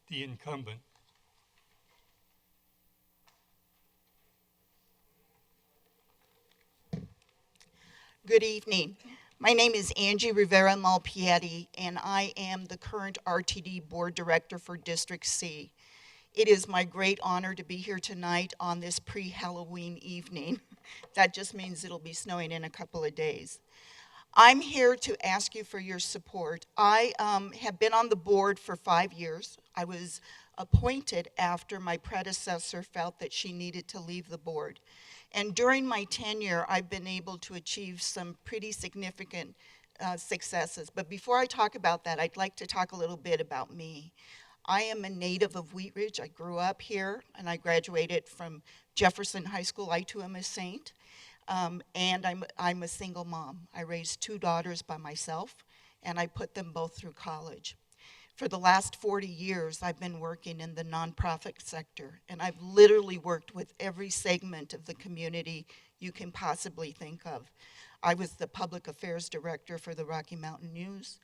the incumbent. Good evening. My name is Angie Rivera Malpiede, and I am the current RTD Board Director for District C. It is my great honor to be here tonight on this pre-Halloween evening. That just means it'll be snowing in a couple of days. I'm here to ask you for your support. I have been on the board for 5 years. I was appointed after my predecessor felt that she needed to leave the board. And during my tenure, I've been able to achieve some pretty significant successes. But before I talk about that, I'd like to talk a little bit about me. I am a native of Wheat Ridge. I grew up here, and I graduated from Jefferson High School. I too am a Saint. And I'm a single mom. I raised 2 daughters by myself, and I put them both through college. For the last 40 years, I've been working in the nonprofit sector, and I've literally worked with every segment of the community you can possibly think of. I was the public affairs director for the Rocky Mountain News.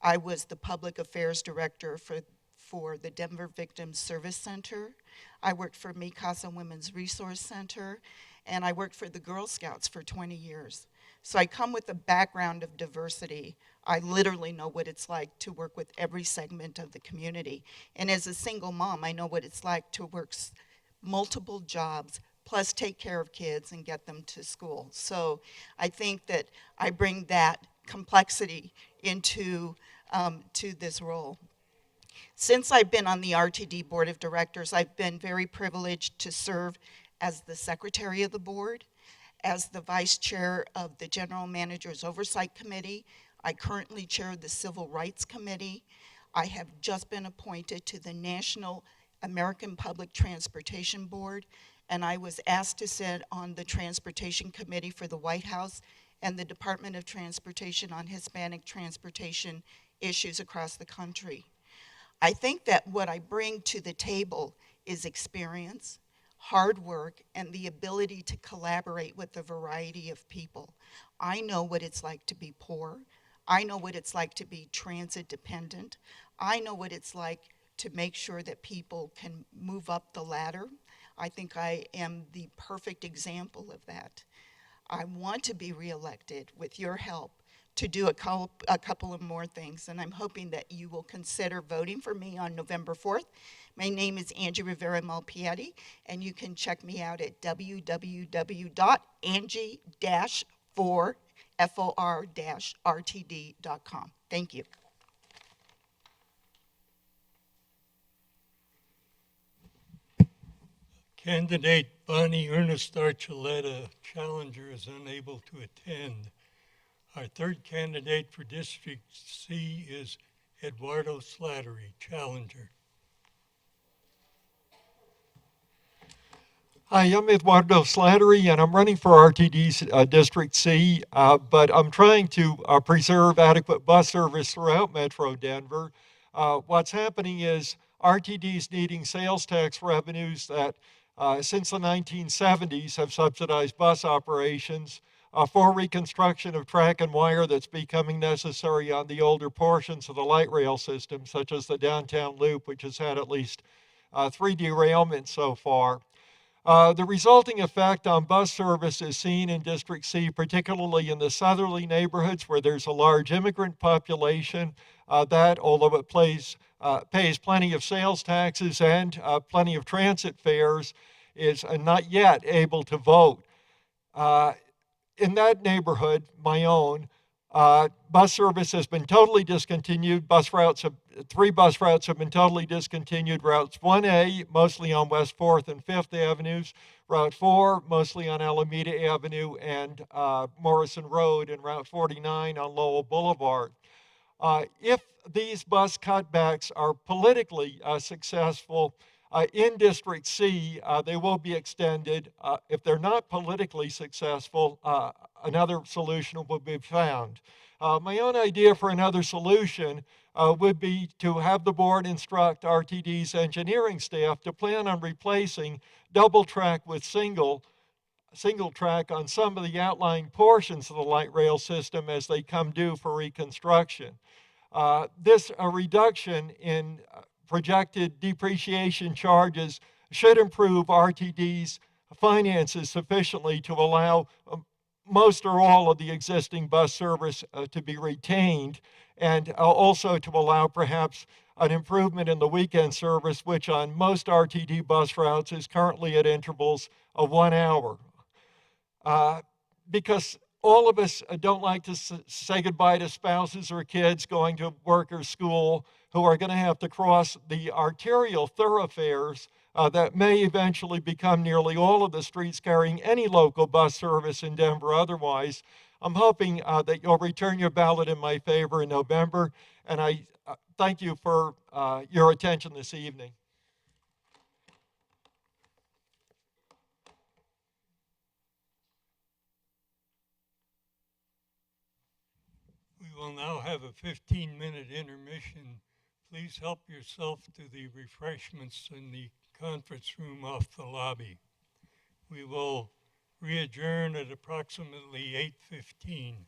I was the public affairs director for the Denver Victims Service Center. I worked for Mi Casa Women's Resource Center, and I worked for the Girl Scouts for 20 years. So I come with a background of diversity. I literally know what it's like to work with every segment of the community. And as a single mom, I know what it's like to work multiple jobs, plus take care of kids and get them to school. So I think that I bring that complexity into to this role. Since I've been on the RTD Board of Directors, I've been very privileged to serve as the secretary of the board, as the vice chair of the General Manager's Oversight Committee. I currently chair the Civil Rights Committee. I have just been appointed to the National American Public Transportation Board, and I was asked to sit on the Transportation Committee for the White House and the Department of Transportation on Hispanic transportation issues across the country. I think that what I bring to the table is experience, hard work, and the ability to collaborate with a variety of people. I know what it's like to be poor. I know what it's like to be transit dependent. I know what it's like to make sure that people can move up the ladder. I think I am the perfect example of that. I want to be reelected with your help to do a couple of more things, and I'm hoping that you will consider voting for me on November 4th. My name is Angie Rivera Malpiedi, and you can check me out at www.angie-for-rtd.com. Thank you. Candidate Bonnie Ernest Archuleta, challenger, is unable to attend. Our third candidate for District C is Eduardo Slattery, challenger. Hi, I'm Eduardo Slattery, and I'm running for RTD's District C, but I'm trying to preserve adequate bus service throughout Metro Denver. What's happening is RTD's needing sales tax revenues that since the 1970s have subsidized bus operations for reconstruction of track and wire that's becoming necessary on the older portions of the light rail system, such as the downtown loop, which has had at least 3 derailments so far. The resulting effect on bus service is seen in District C, particularly in the southerly neighborhoods where there's a large immigrant population that, although it pays plenty of sales taxes and plenty of transit fares, is not yet able to vote. In that neighborhood, my own, bus service has been totally discontinued. 3 bus routes have been totally discontinued. Routes 1A, mostly on West 4th and 5th Avenues. Route 4, mostly on Alameda Avenue and Morrison Road, and Route 49 on Lowell Boulevard. If these bus cutbacks are politically successful in District C, they will be extended. If they're not politically successful, another solution will be found. My own idea for another solution would be to have the board instruct RTD's engineering staff to plan on replacing double track with single track on some of the outlying portions of the light rail system as they come due for reconstruction. This reduction in projected depreciation charges should improve RTD's finances sufficiently to allow most or all of the existing bus service to be retained, and also to allow perhaps an improvement in the weekend service, which on most RTD bus routes is currently at intervals of 1 hour. Because all of us don't like to say goodbye to spouses or kids going to work or school who are going to have to cross the arterial thoroughfares that may eventually become nearly all of the streets carrying any local bus service in Denver otherwise. I'm hoping that you'll return your ballot in my favor in November, and I thank you for your attention this evening. We will now have a 15-minute intermission. please help yourself to the refreshments in the conference room off the lobby. We will re-adjourn at approximately 8:15.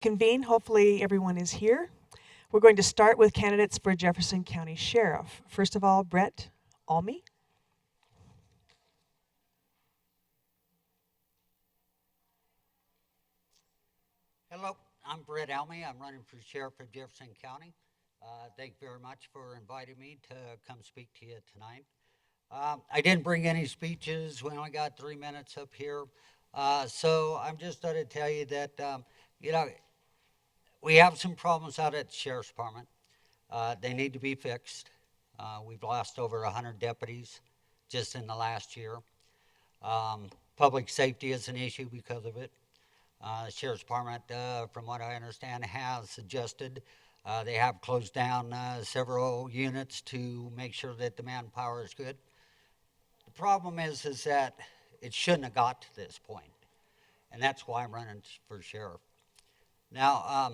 Convene, hopefully everyone is here. We're going to start with candidates for Jefferson County Sheriff. First of all, Brett Almy. Hello, I'm Brett Almy. I'm running for Sheriff of Jefferson County. Thank you very much for inviting me to come speak to you tonight. I didn't bring any speeches. We only got 3 minutes up here. So I'm just going to tell you that, we have some problems out at the Sheriff's Department. They need to be fixed. We've lost over 100 deputies just in the last year. Public safety is an issue because of it. The Sheriff's Department, from what I understand, has adjusted. They have closed down several units to make sure that the manpower is good. The problem is that it shouldn't have got to this point, and that's why I'm running for sheriff. Now,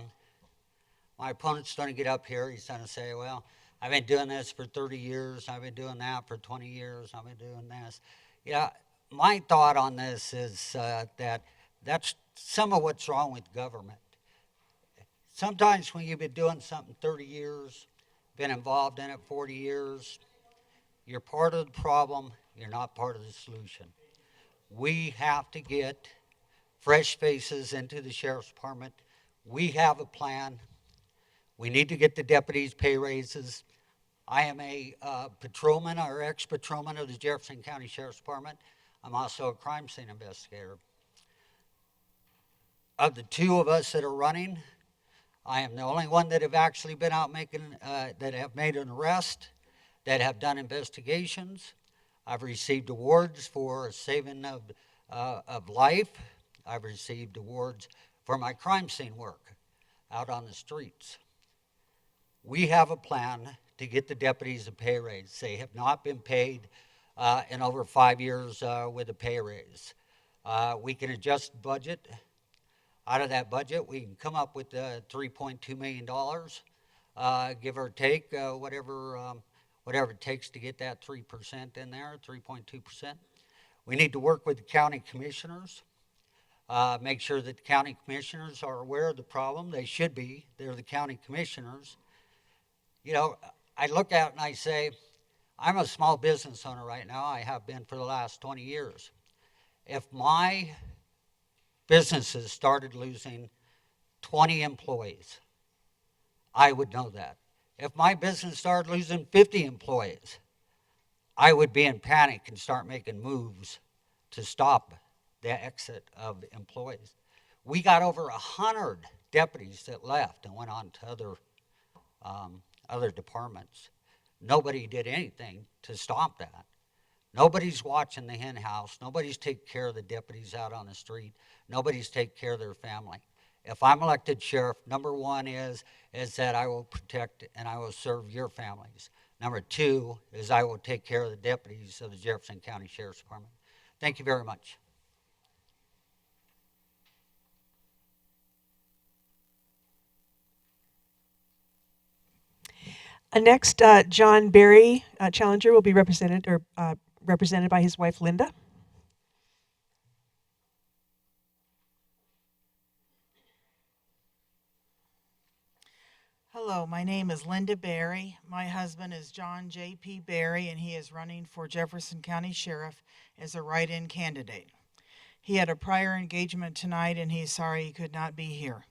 my opponent's going to get up here. He's going to say, well, I've been doing this for 30 years. I've been doing that for 20 years. I've been doing this. Yeah, my thought on this is that that's some of what's wrong with government. Sometimes when you've been doing something 30 years, been involved in it 40 years, you're part of the problem, you're not part of the solution. We have to get fresh faces into the Sheriff's Department. We have a plan. We need to get the deputies pay raises. I am a patrolman or ex-patrolman of the Jefferson County Sheriff's Department. I'm also a crime scene investigator. Of the two of us that are running, I am the only one that have actually been out that have made an arrest, that have done investigations. I've received awards for saving of life. I've received awards for my crime scene work out on the streets. We have a plan to get the deputies a pay raise. They have not been paid in over 5 years with a pay raise. We can adjust the budget. Out of that budget, we can come up with $3.2 million, give or take, whatever it takes to get that 3% in there, 3.2%. We need to work with the county commissioners, make sure that the county commissioners are aware of the problem. They should be. They're the county commissioners. You know, I look out and I say, I'm a small business owner right now. I have been for the last 20 years. If my businesses started losing 20 employees, I would know that. If my business started losing 50 employees, I would be in panic and start making moves to stop the exit of employees. We got over 100 deputies that left and went on to other departments. Nobody did anything to stop that. Nobody's watching the hen house. Nobody's taking care of the deputies out on the street. Nobody's taking care of their family. If I'm elected sheriff, number one is that I will protect and I will serve your families. Number two is I will take care of the deputies of the Jefferson County Sheriff's Department. Thank you very much. Next, John Barry, challenger, will be represented by his wife, Linda. Hello, my name is Linda Barry. My husband is John J.P. Barry, and he is running for Jefferson County Sheriff as a write-in candidate. He had a prior engagement tonight, and he's sorry he could not be here.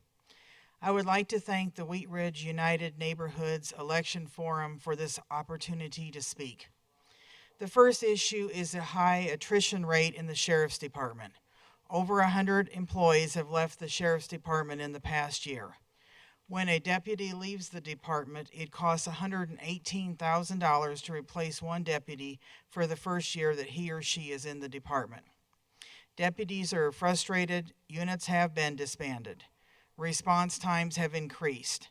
I would like to thank the Wheat Ridge United Neighborhoods Election Forum for this opportunity to speak. The first issue is the high attrition rate in the Sheriff's Department. Over 100 employees have left the Sheriff's Department in the past year. When a deputy leaves the department, it costs $118,000 to replace one deputy for the first year that he or she is in the department. Deputies are frustrated. Units have been disbanded. Response times have increased.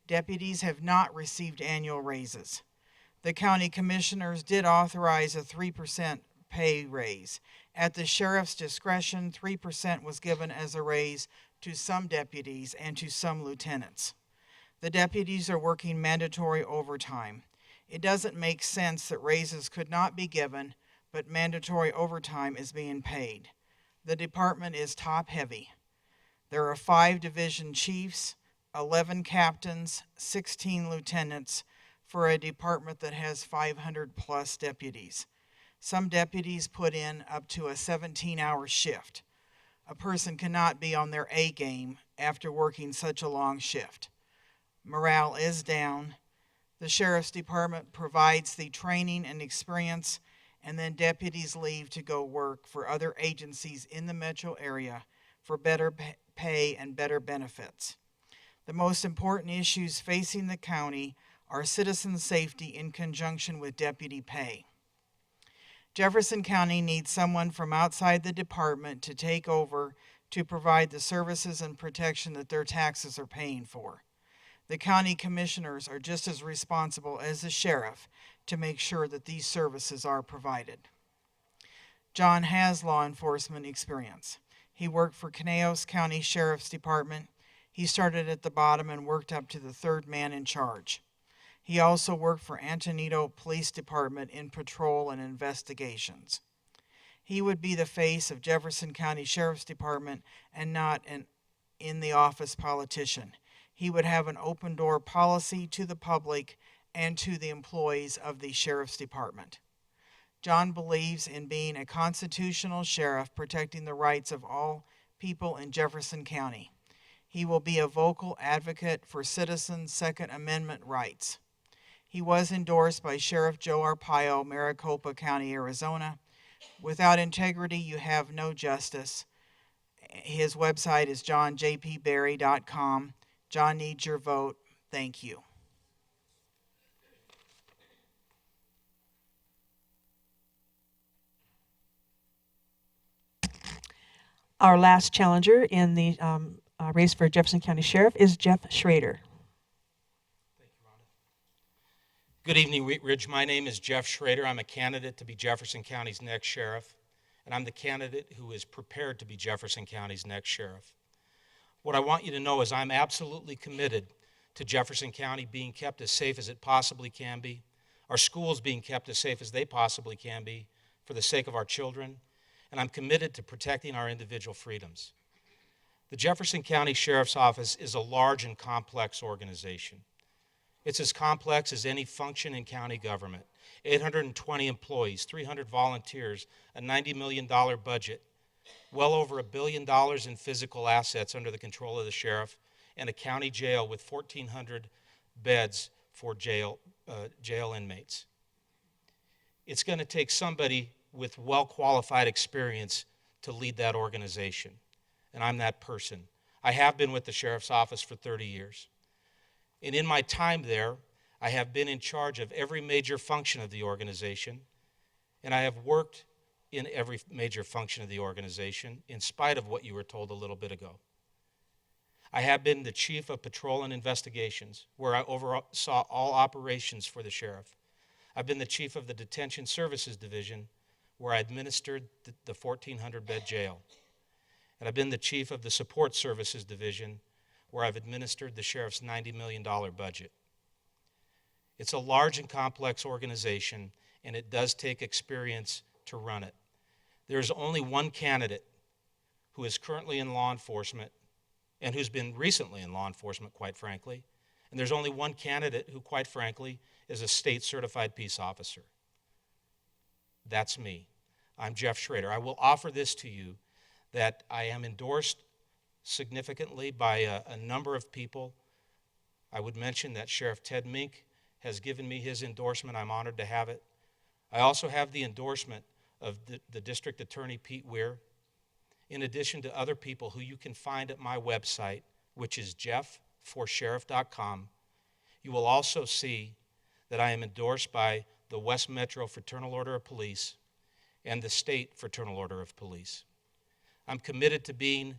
Deputies have not received annual raises. The county commissioners did authorize a 3% pay raise. At the sheriff's discretion, 3% was given as a raise to some deputies and to some lieutenants. The deputies are working mandatory overtime. It doesn't make sense that raises could not be given, but mandatory overtime is being paid. The department is top heavy. There are 5 division chiefs, 11 captains, 16 lieutenants for a department that has 500 plus deputies. Some deputies put in up to a 17-hour shift. A person cannot be on their A game after working such a long shift. Morale is down. The sheriff's department provides the training and experience, and then deputies leave to go work for other agencies in the metro area for better pay and better benefits. The most important issues facing the county are citizen safety in conjunction with deputy pay. Jefferson County needs someone from outside the department to take over to provide the services and protection that their taxes are paying for. The county commissioners are just as responsible as the sheriff to make sure that these services are provided. John has law enforcement experience. He worked for Conejos County Sheriff's Department. He started at the bottom and worked up to the 3rd man in charge. He also worked for Antonito Police Department in patrol and investigations. He would be the face of Jefferson County Sheriff's Department and not an in-the-office politician. He would have an open-door policy to the public and to the employees of the Sheriff's Department. John believes in being a constitutional sheriff protecting the rights of all people in Jefferson County. He will be a vocal advocate for citizens' Second Amendment rights. He was endorsed by Sheriff Joe Arpaio, Maricopa County, Arizona. Without integrity, you have no justice. His website is johnjpberry.com. John needs your vote. Thank you. Our last challenger in the race for Jefferson County Sheriff is Jeff Schrader. Good evening, Wheat Ridge. My name is Jeff Schrader. I'm a candidate to be Jefferson County's next sheriff, and I'm the candidate who is prepared to be Jefferson County's next sheriff. What I want you to know is I'm absolutely committed to Jefferson County being kept as safe as it possibly can be, our schools being kept as safe as they possibly can be for the sake of our children, and I'm committed to protecting our individual freedoms. The Jefferson County Sheriff's Office is a large and complex organization. It's as complex as any function in county government. 820 employees, 300 volunteers, a $90 million budget, well over $1 billion in physical assets under the control of the sheriff, and a county jail with 1,400 beds for jail inmates. It's going to take somebody with well-qualified experience to lead that organization, and I'm that person. I have been with the sheriff's office for 30 years. And in my time there, I have been in charge of every major function of the organization, and I have worked in every major function of the organization, in spite of what you were told a little bit ago. I have been the chief of patrol and investigations, where I oversaw all operations for the sheriff. I've been the chief of the detention services division, where I administered the 1,400-bed jail. And I've been the chief of the support services division, where I've administered the sheriff's $90 million budget. It's a large and complex organization, and it does take experience to run it. There's only one candidate who is currently in law enforcement and who's been recently in law enforcement, quite frankly. And there's only one candidate who, quite frankly, is a state-certified peace officer. That's me. I'm Jeff Schrader. I will offer this to you, that I am endorsed significantly by a number of people. I would mention that Sheriff Ted Mink has given me his endorsement. I'm honored to have it. I also have the endorsement of the District Attorney Pete Weir, in addition to other people who you can find at my website, which is jeffforsheriff.com. You will also see that I am endorsed by the West Metro Fraternal Order of Police and the State Fraternal Order of Police. I'm committed to being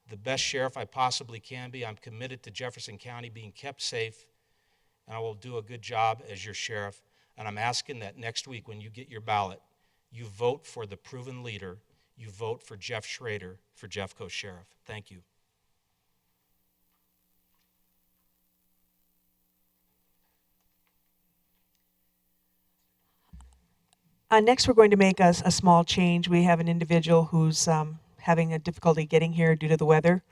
the best sheriff I possibly can be. I'm committed to Jefferson County being kept safe, and I will do a good job as your sheriff. And I'm asking that next week when you get your ballot, you vote for the proven leader. You vote for Jeff Schrader for Jeffco Sheriff. Thank you. Next, we're going to make a small change. We have an individual who's having a difficulty getting here due to the weather.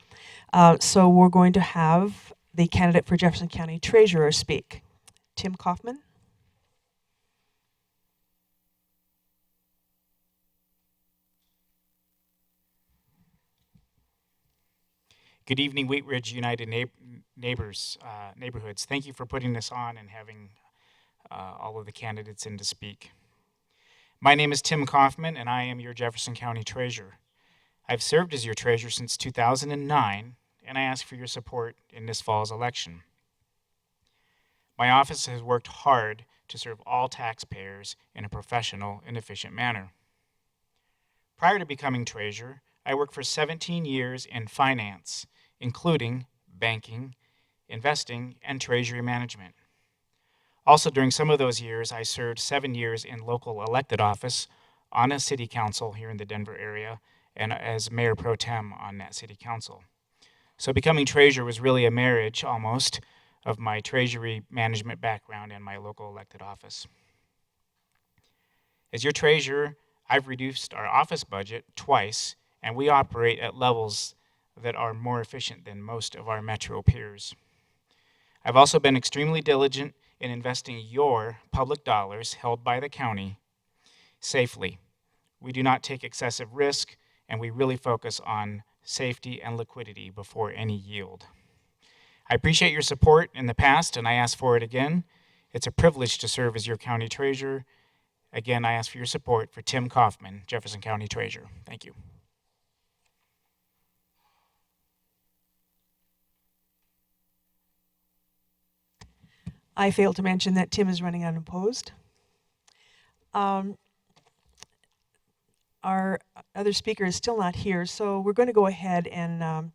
So we're going to have the candidate for Jefferson County Treasurer speak. Tim Kaufman. Good evening, Wheat Ridge United Neighborhoods. Thank you for putting this on and having all of the candidates in to speak. My name is Tim Kaufman, and I am your Jefferson County Treasurer. I've served as your treasurer since 2009, and I ask for your support in this fall's election. My office has worked hard to serve all taxpayers in a professional and efficient manner. Prior to becoming treasurer, I worked for 17 years in finance, including banking, investing, and treasury management. Also, during some of those years, I served 7 years in local elected office on a city council here in the Denver area and as mayor pro tem on that city council. So becoming treasurer was really a marriage, almost, of my treasury management background and my local elected office. As your treasurer, I've reduced our office budget twice, and we operate at levels that are more efficient than most of our metro peers. I've also been extremely diligent in investing your public dollars held by the county safely. We do not take excessive risk, and we really focus on safety and liquidity before any yield. I appreciate your support in the past, and I ask for it again. It's a privilege to serve as your county treasurer. Again, I ask for your support for Tim Kaufman, Jefferson County Treasurer. Thank you. I failed to mention that Tim is running unopposed. Our other speaker is still not here, so we're going to go ahead and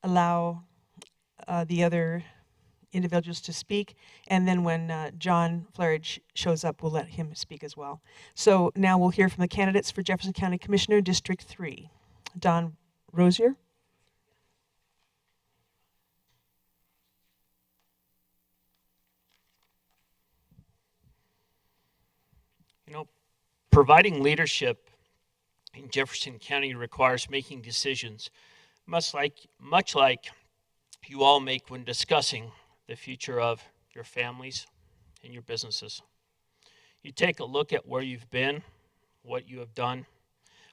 allow the other individuals to speak, and then when John Flaherty shows up, we'll let him speak as well. So now we'll hear from the candidates for Jefferson County Commissioner, District 3. Don Rosier. You know, providing leadership in Jefferson County requires making decisions, much like you all make when discussing the future of your families and your businesses. You take a look at where you've been, what you have done,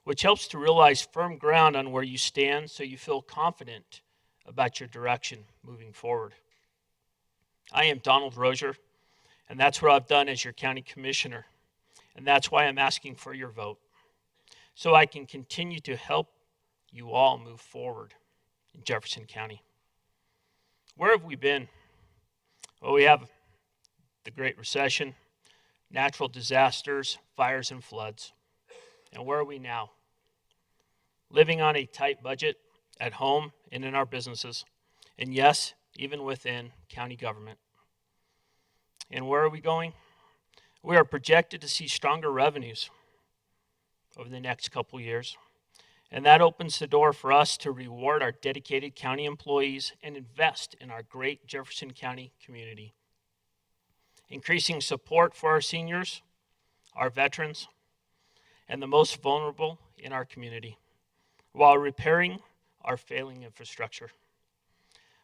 which helps to realize firm ground on where you stand so you feel confident about your direction moving forward. I am Donald Rosier, and that's what I've done as your county commissioner. And that's why I'm asking for your vote, so I can continue to help you all move forward in Jefferson County. Where have we been? Well, we have the Great Recession, natural disasters, fires, and floods. And where are we now? Living on a tight budget at home and in our businesses, and yes, even within county government. And where are we going? We are projected to see stronger revenues over the next couple years, and that opens the door for us to reward our dedicated county employees and invest in our great Jefferson County community. Increasing support for our seniors, our veterans, and the most vulnerable in our community, while repairing our failing infrastructure.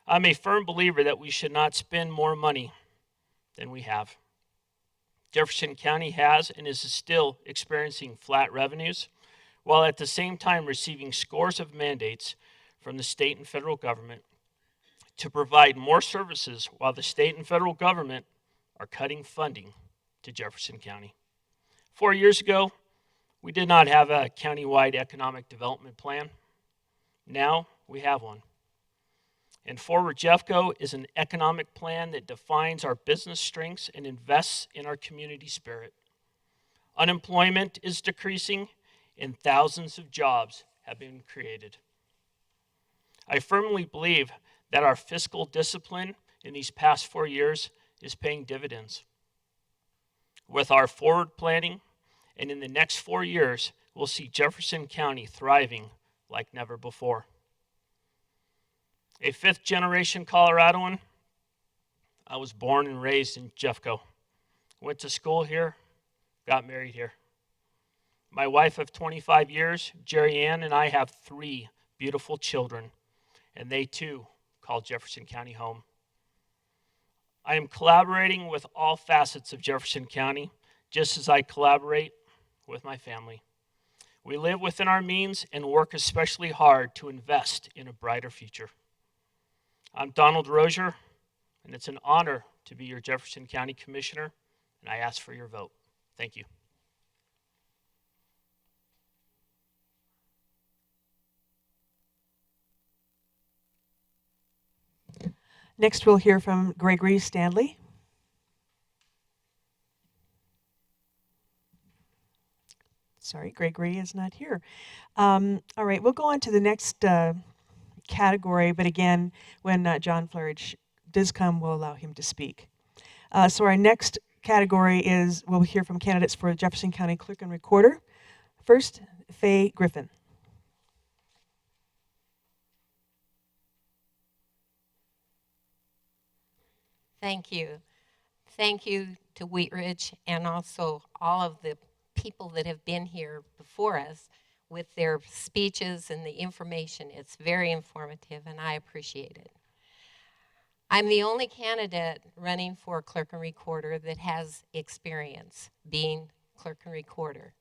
I'm a firm believer that we should not spend more money than we have. Jefferson County has and is still experiencing flat revenues, while at the same time receiving scores of mandates from the state and federal government to provide more services, while the state and federal government are cutting funding to Jefferson County. 4 years ago, we did not have a countywide economic development plan. Now we have one. And Forward Jeffco is an economic plan that defines our business strengths and invests in our community spirit. Unemployment is decreasing and thousands of jobs have been created. I firmly believe that our fiscal discipline in these past 4 years is paying dividends. With our forward planning, and in the next 4 years, we'll see Jefferson County thriving like never before. A fifth-generation Coloradoan, I was born and raised in Jeffco. Went to school here, got married here. My wife of 25 years, Jerry Ann, and I have 3 beautiful children, and they too call Jefferson County home. I am collaborating with all facets of Jefferson County, just as I collaborate with my family. We live within our means and work especially hard to invest in a brighter future. I'm Donald Rozier, and it's an honor to be your Jefferson County Commissioner, and I ask for your vote. Thank you. Next, we'll hear from Gregory Stanley. Sorry, Gregory is not here. All right, we'll go on to the next category, but again, when John Flaherty does come, we'll allow him to speak. So our next category is, we'll hear from candidates for Jefferson County Clerk and Recorder. First, Faye Griffin. Thank you. Thank you to Wheat Ridge and also all of the people that have been here before us with their speeches and the information. It's very informative and I appreciate it. I'm the only candidate running for clerk and recorder that has experience being clerk and recorder.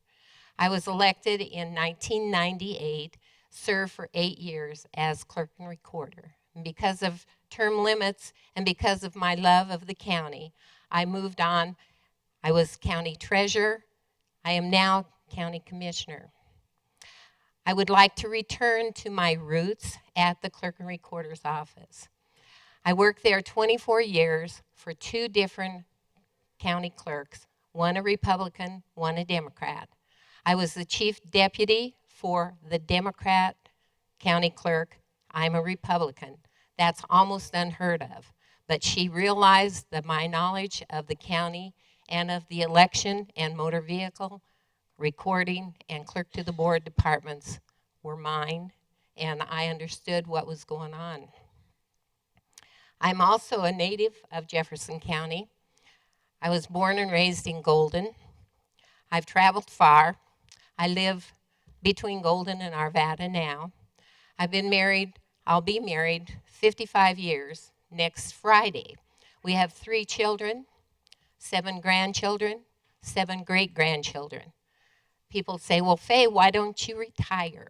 I was elected in 1998, served for 8 years as clerk and recorder. And because of term limits and because of my love of the county, I moved on. I was county treasurer. I am now county commissioner. I would like to return to my roots at the clerk and recorder's office. I worked there 24 years for 2 different county clerks, one a Republican, one a Democrat. I was the chief deputy for the Democrat county clerk. I'm a Republican. That's almost unheard of. But she realized that my knowledge of the county and of the election and motor vehicle recording and clerk to the board departments were mine, and I understood what was going on. I'm also a native of Jefferson County. I was born and raised in Golden. I've traveled far. I live between Golden and Arvada now. I've been married, I'll be married 55 years next Friday. We have 3 children, 7 grandchildren, 7 great-grandchildren. People say, well, Faye, why don't you retire?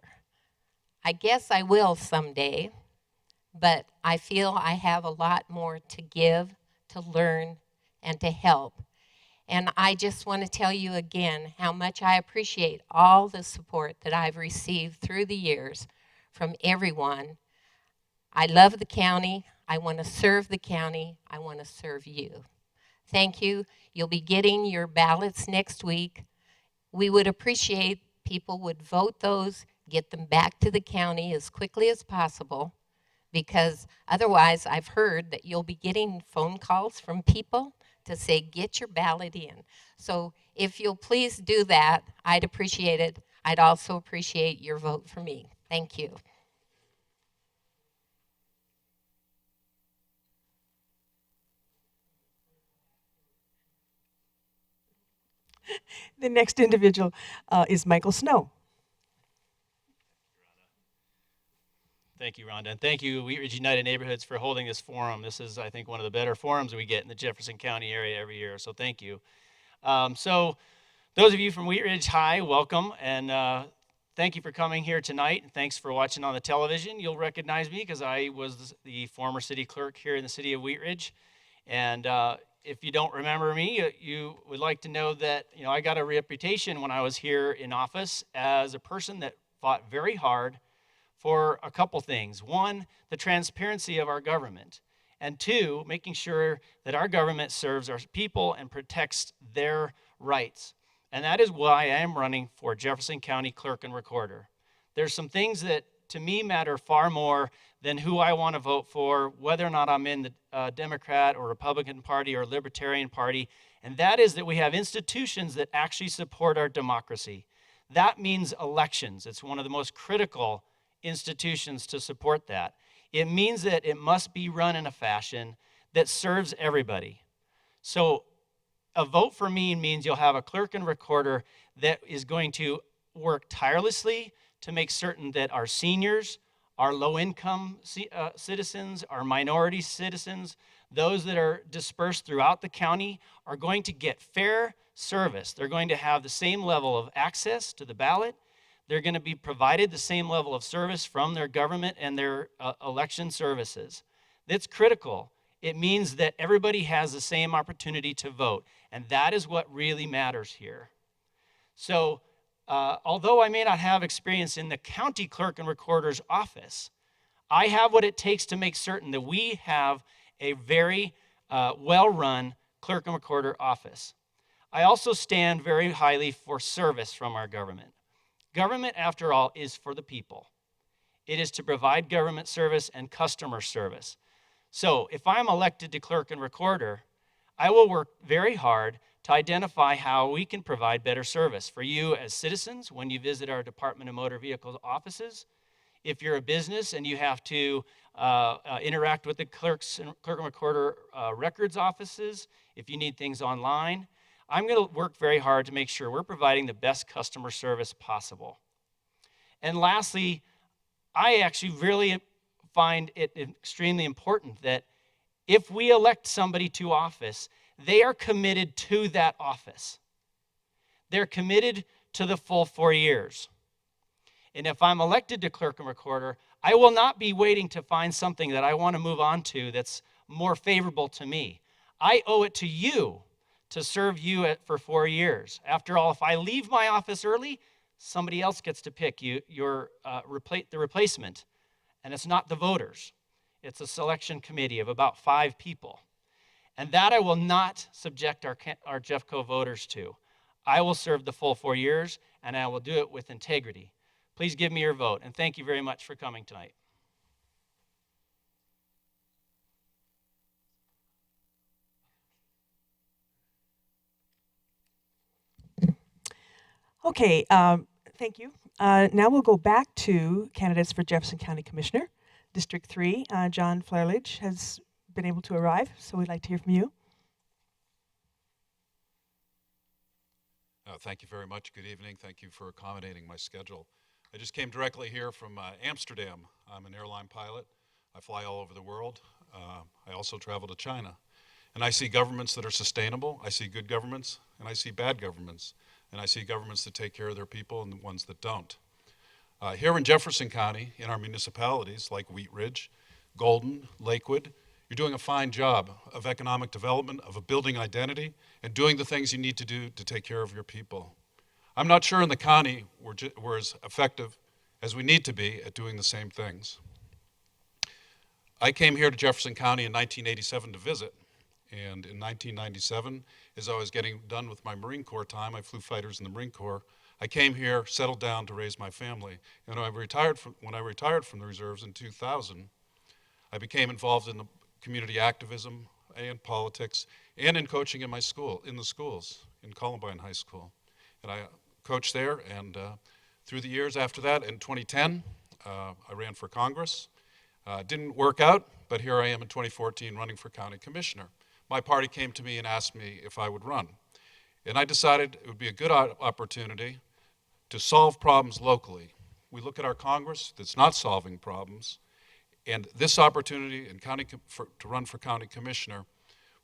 I guess I will someday, but I feel I have a lot more to give, to learn, and to help. And I just want to tell you again how much I appreciate all the support that I've received through the years from everyone. I love the county. I want to serve the county. I want to serve you. Thank you. You'll be getting your ballots next week. We would appreciate people would vote those, get them back to the county as quickly as possible, because otherwise I've heard that you'll be getting phone calls from people to say, get your ballot in. So if you'll please do that, I'd appreciate it. I'd also appreciate your vote for me. Thank you. The next individual is Michael Snow. Thank you, Rhonda. And thank you, Wheat Ridge United Neighborhoods, for holding this forum. This is, I think, one of the better forums we get in the Jefferson County area every year, so thank you. So those of you from Wheat Ridge, hi, welcome, and thank you for coming here tonight, and thanks for watching on the television. You'll recognize me because I was the former city clerk here in the city of Wheat Ridge, and if you don't remember me, you would like to know that I got a reputation when I was here in office as a person that fought very hard for a couple things. 1, the transparency of our government, and 2, making sure that our government serves our people and protects their rights. And that is why I am running for Jefferson County Clerk and Recorder. There's some things that to me matter far more than who I want to vote for, whether or not I'm in the Democrat or Republican Party or Libertarian Party, and that is that we have institutions that actually support our democracy. That means elections. It's one of the most critical institutions to support that. It means that it must be run in a fashion that serves everybody. So a vote for me means you'll have a clerk and recorder that is going to work tirelessly to make certain that our seniors, our low-income citizens, our minority citizens, those that are dispersed throughout the county are going to get fair service. They're going to have the same level of access to the ballot. They're going to be provided the same level of service from their government and their election services. That's critical. It means that everybody has the same opportunity to vote, and that is what really matters here. So, although I may not have experience in the county clerk and recorder's office, I have what it takes to make certain that we have a very well-run clerk and recorder office. I also stand very highly for service from our government. Government, after all, is for the people. It is to provide government service and customer service. So if I'm elected to clerk and recorder, I will work very hard to identify how we can provide better service for you as citizens when you visit our Department of Motor Vehicles offices. If you're a business and you have to interact with the clerk and recorder records offices, if you need things online, I'm going to work very hard to make sure we're providing the best customer service possible. And lastly, I actually really find it extremely important that if we elect somebody to office, they are committed to that office. They're committed to the full 4 years. And if I'm elected to clerk and recorder, I will not be waiting to find something that I want to move on to that's more favorable to me. I owe it to you to serve you for 4 years. After all, if I leave my office early, somebody else gets to pick the replacement. And it's not the voters. It's a selection committee of about 5 people. And that I will not subject our Jeffco voters to. I will serve the full 4 years, and I will do it with integrity. Please give me your vote, and thank you very much for coming tonight. Okay, thank you. Now we'll go back to candidates for Jefferson County Commissioner. District 3, John Flaherledge has been able to arrive, so we'd like to hear from you. Thank you very much. Good evening. Thank you for accommodating my schedule. I just came directly here from Amsterdam. I'm an airline pilot. I fly all over the world. I also travel to China. And I see governments that are sustainable. I see good governments, and I see bad governments. And I see governments that take care of their people and the ones that don't. Here in Jefferson County, in our municipalities like Wheat Ridge, Golden, Lakewood, you're doing a fine job of economic development, of a building identity, and doing the things you need to do to take care of your people. I'm not sure in the county we're as effective as we need to be at doing the same things. I came here to Jefferson County in 1987 to visit, and in 1997, as I was getting done with my Marine Corps time, I flew fighters in the Marine Corps, I came here, settled down to raise my family. And when I retired from the reserves in 2000, I became involved in the community activism and politics and in coaching in the schools, in Columbine High School. And I coached there, and through the years after that, in 2010, I ran for Congress. Didn't work out, but here I am in 2014 running for county commissioner. My party came to me and asked me if I would run. And I decided it would be a good opportunity to solve problems locally. We look at our Congress that's not solving problems, and this opportunity to run for county commissioner,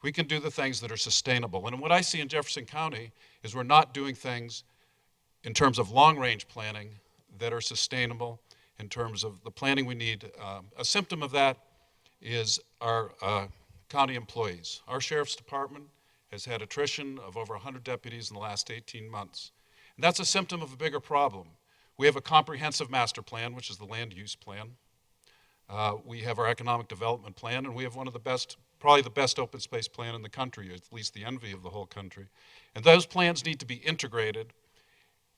we can do the things that are sustainable. And what I see in Jefferson County is we're not doing things in terms of long-range planning that are sustainable in terms of the planning we need. A symptom of that is our county employees. Our sheriff's department has had attrition of over 100 deputies in the last 18 months. And that's a symptom of a bigger problem. We have a comprehensive master plan, which is the land use plan. We have our economic development plan, and we have one of the best, probably the best open space plan in the country, at least the envy of the whole country. And those plans need to be integrated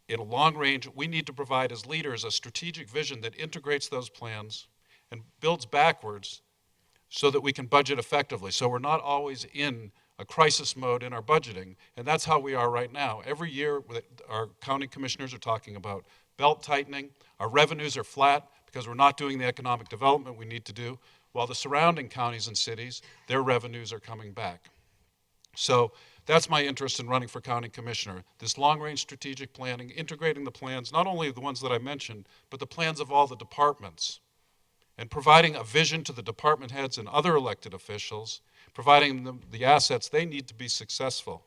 in a long range. We need to provide as leaders a strategic vision that integrates those plans and builds backwards so that we can budget effectively. So we're not always in a crisis mode in our budgeting, and that's how we are right now. Every year, our county commissioners are talking about belt tightening. Our revenues are flat because we're not doing the economic development we need to do, while the surrounding counties and cities, their revenues are coming back. So That's my interest in running for county commissioner. This long-range strategic planning, integrating the plans, not only the ones that I mentioned, but the plans of all the departments, and providing a vision to the department heads and other elected officials, providing them the assets they need to be successful,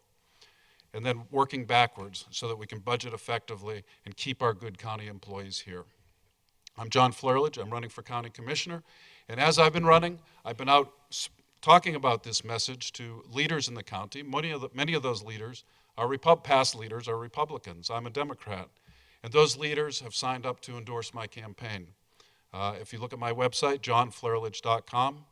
and then working backwards so that we can budget effectively and keep our good county employees here. I'm John Flerledge. I'm running for county commissioner, and as I've been running, I've been out talking about this message to leaders in the county. Many of those leaders are past leaders are Republicans. I'm a Democrat, and those leaders have signed up to endorse my campaign. If you look at my website, johnflerledge.com,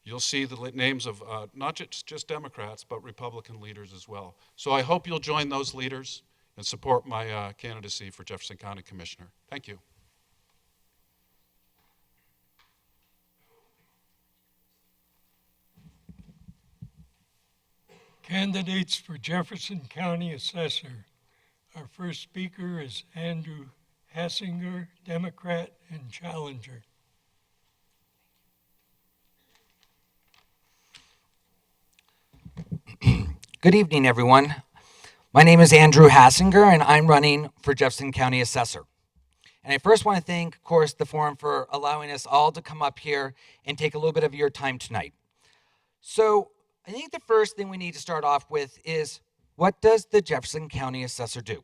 you'll see the names of not just Democrats, but Republican leaders as well. So I hope you'll join those leaders and support my candidacy for Jefferson County Commissioner. Thank you. Candidates for Jefferson County Assessor. Our first speaker is Andrew Hassinger, Democrat and challenger. Good evening, everyone. My name is Andrew Hassinger, and I'm running for Jefferson County Assessor. And I first want to thank, of course, the forum for allowing us all to come up here and take a little bit of your time tonight. So I think the first thing we need to start off with is, what does the Jefferson County Assessor do?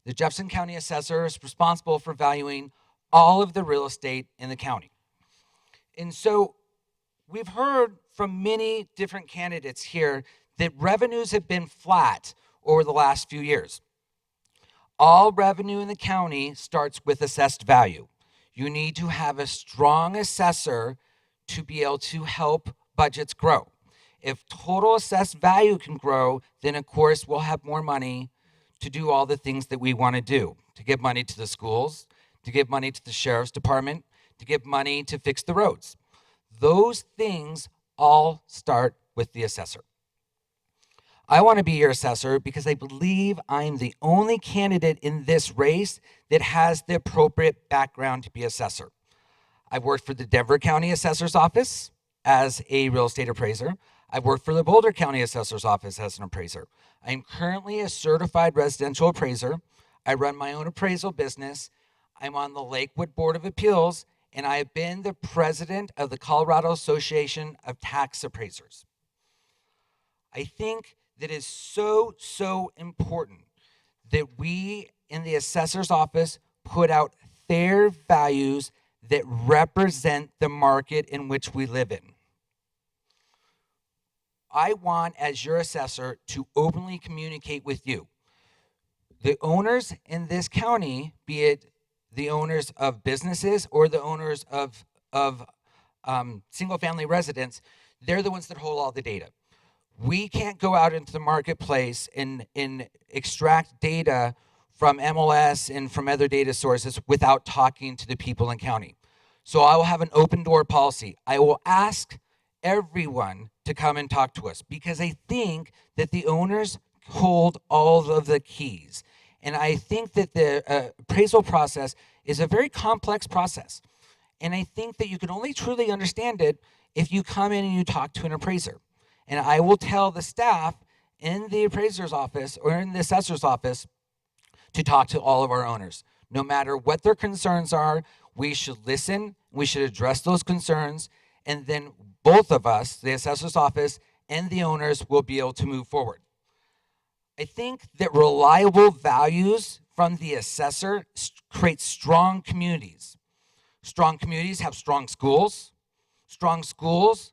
The Jefferson County Assessor is responsible for valuing all of the real estate in the county. And so we've heard from many different candidates here that revenues have been flat over the last few years. All revenue in the county starts with assessed value. You need to have a strong assessor to be able to help budgets grow. If total assessed value can grow, then of course we'll have more money to do all the things that we want to do, to give money to the schools, to give money to the sheriff's department, to give money to fix the roads. Those things all start with the assessor. I want to be your assessor because I believe I'm the only candidate in this race that has the appropriate background to be assessor. I've worked for the Denver County Assessor's Office as a real estate appraiser. I've worked for the Boulder County Assessor's Office as an appraiser. I'm currently a certified residential appraiser. I run my own appraisal business. I'm on the Lakewood Board of Appeals, and I have been the president of the Colorado Association of Tax Appraisers. I think that is so important that we in the assessor's office put out fair values that represent the market in which we live in. I want, as your assessor, to openly communicate with you. The owners in this county, be it the owners of businesses or the owners of single-family residents, they're the ones that hold all the data. We can't go out into the marketplace and extract data from MLS and from other data sources without talking to the people in county. So I will have an open door policy. I will ask everyone to come and talk to us because I think that the owners hold all of the keys. And I think that the appraisal process is a very complex process. And I think that you can only truly understand it if you come in and you talk to an appraiser. And I will tell the staff in the appraiser's office or in the assessor's office to talk to all of our owners. No matter what their concerns are, we should listen, we should address those concerns, and then both of us, the assessor's office and the owners, will be able to move forward. I think that reliable values from the assessor create strong communities. Strong communities have strong schools. Strong schools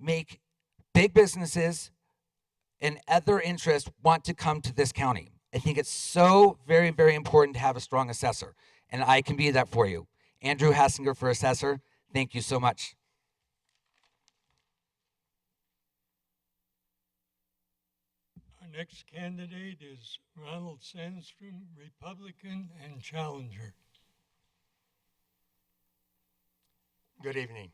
make big businesses and other interests want to come to this county. I think it's so very important to have a strong assessor, and I can be that for you. Andrew Hassinger for assessor, thank you so much. Our next candidate is Ronald Sandstrom, Republican and challenger. Good evening.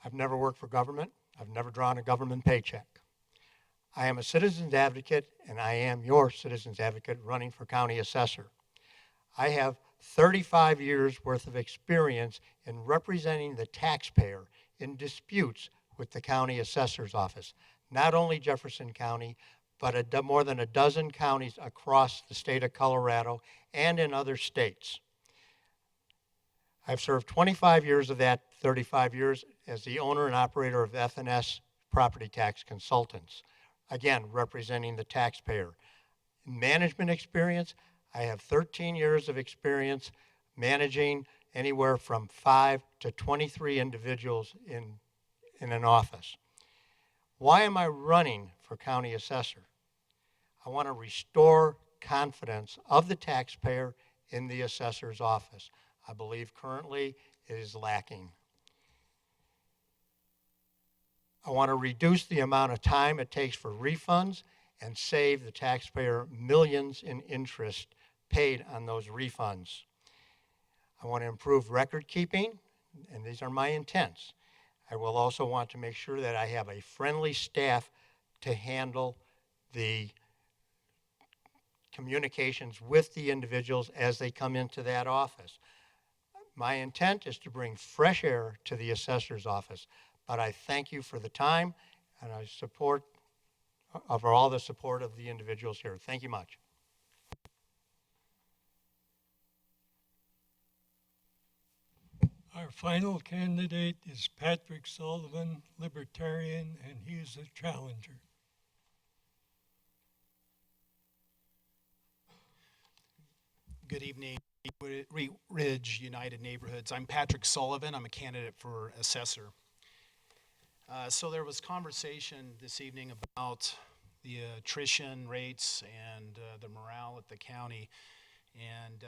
I've never worked for government. I've never drawn a government paycheck. I am a citizen's advocate, and I am your citizen's advocate running for county assessor. I have 35 years worth of experience in representing the taxpayer in disputes with the county assessor's office. not only Jefferson County, but more than a dozen counties across the state of Colorado and in other states. I've served 25 years of that, 35 years as the owner and operator of F&S Property Tax Consultants, again, representing the taxpayer. In management experience, I have 13 years of experience managing anywhere from 5 to 23 individuals in an office. Why am I running for county assessor? I want to restore confidence of the taxpayer in the assessor's office. I believe currently it is lacking. I want to reduce the amount of time it takes for refunds and save the taxpayer millions in interest paid on those refunds. I want to improve record keeping, and these are my intents. I will also want to make sure that I have a friendly staff to handle the communications with the individuals as they come into that office. My intent is to bring fresh air to the assessor's office, but I thank you for the time, and I support for all the support of the individuals here. Thank you much. Our final candidate is Patrick Sullivan, Libertarian, and he is a challenger. Good evening, Wheat Ridge United Neighborhoods. I'm Patrick Sullivan. I'm a candidate for assessor. So there was conversation this evening about the attrition rates and the morale at the county, and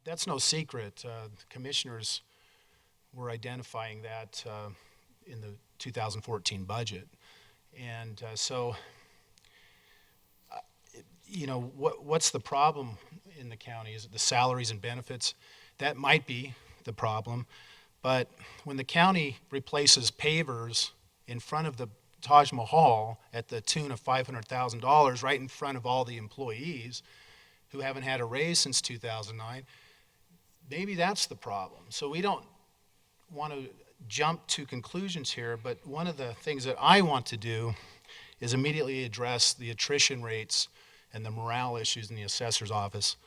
that's no secret. The commissioners were identifying that in the 2014 budget, and you know, what's the problem in the county? Is it the salaries and benefits? That might be the problem, but when the county replaces pavers in front of the Taj Mahal at the tune of $500,000 right in front of all the employees who haven't had a raise since 2009, maybe that's the problem. So we don't want to jump to conclusions here, but one of the things that I want to do is immediately address the attrition rates and the morale issues in the assessor's office.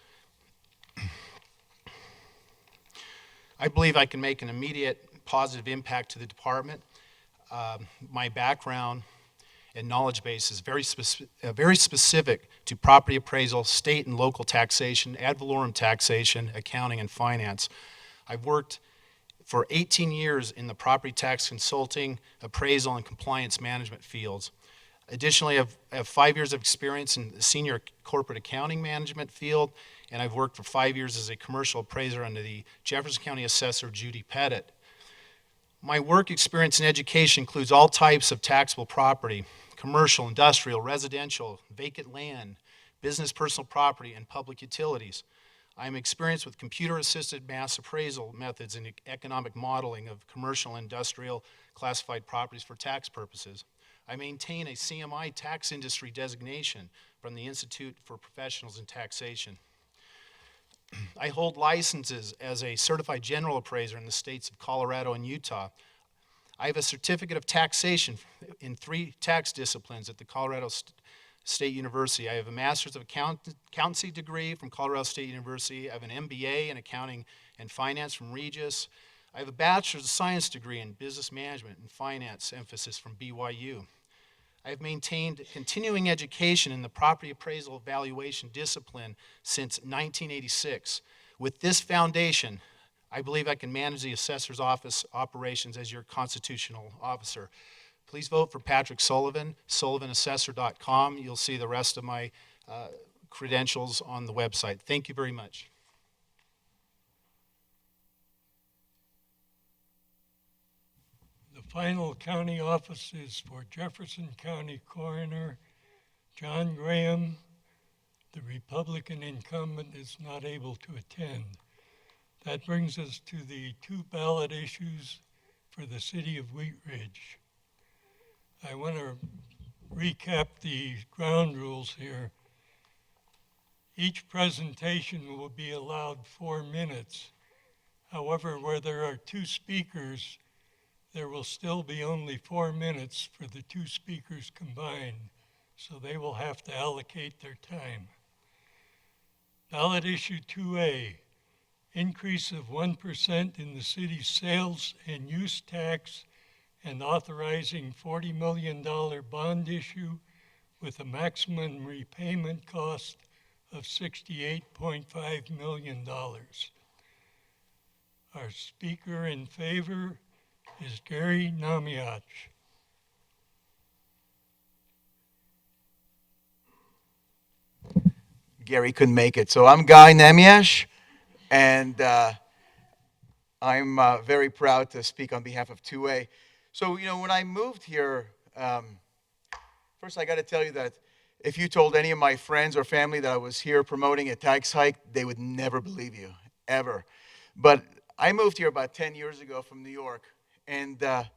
I believe I can make an immediate positive impact to the department. My background and knowledge base is very specific to property appraisal, state and local taxation, ad valorem taxation, accounting, and finance. I've worked for 18 years in the property tax consulting, appraisal, and compliance management fields. Additionally, I have 5 years of experience in the senior corporate accounting management field, and I've worked for 5 years as a commercial appraiser under the Jefferson County Assessor Judy Pettit. My work experience in education includes all types of taxable property: commercial, industrial, residential, vacant land, business personal property, and public utilities. I am experienced with computer-assisted mass appraisal methods and economic modeling of commercial and industrial classified properties for tax purposes. I maintain a CMI tax industry designation from the Institute for Professionals in Taxation. I hold licenses as a certified general appraiser in the states of Colorado and Utah. I have a certificate of taxation in 3 tax disciplines at the Colorado State University. I have a master's of accountancy degree from Colorado State University. I have an MBA in accounting and finance from Regis. I have a bachelor's of science degree in business management and finance emphasis from BYU. I have maintained continuing education in the property appraisal evaluation discipline since 1986. With this foundation, I believe I can manage the assessor's office operations as your constitutional officer. Please vote for Patrick Sullivan, sullivanassessor.com. You'll see the rest of my credentials on the website. Thank you very much. The final county offices for Jefferson County Coroner John Graham. The Republican incumbent is not able to attend. That brings us to the 2 ballot issues for the city of Wheat Ridge. I want to recap the ground rules here. Each presentation will be allowed 4 minutes. However, where there are 2 speakers, there will still be only 4 minutes for the two speakers combined, so they will have to allocate their time. Ballot issue 2A, increase of 1% in the city's sales and use tax and authorizing $40 million bond issue with a maximum repayment cost of $68.5 million. Our speaker in favor is Gary Namiach. Gary couldn't make it. So I'm Guy Namiach, and I'm very proud to speak on behalf of 2A. So, when I moved here, first I got to tell you that if you told any of my friends or family that I was here promoting a tax hike, they would never believe you, ever. But I moved here about 10 years ago from New York, and I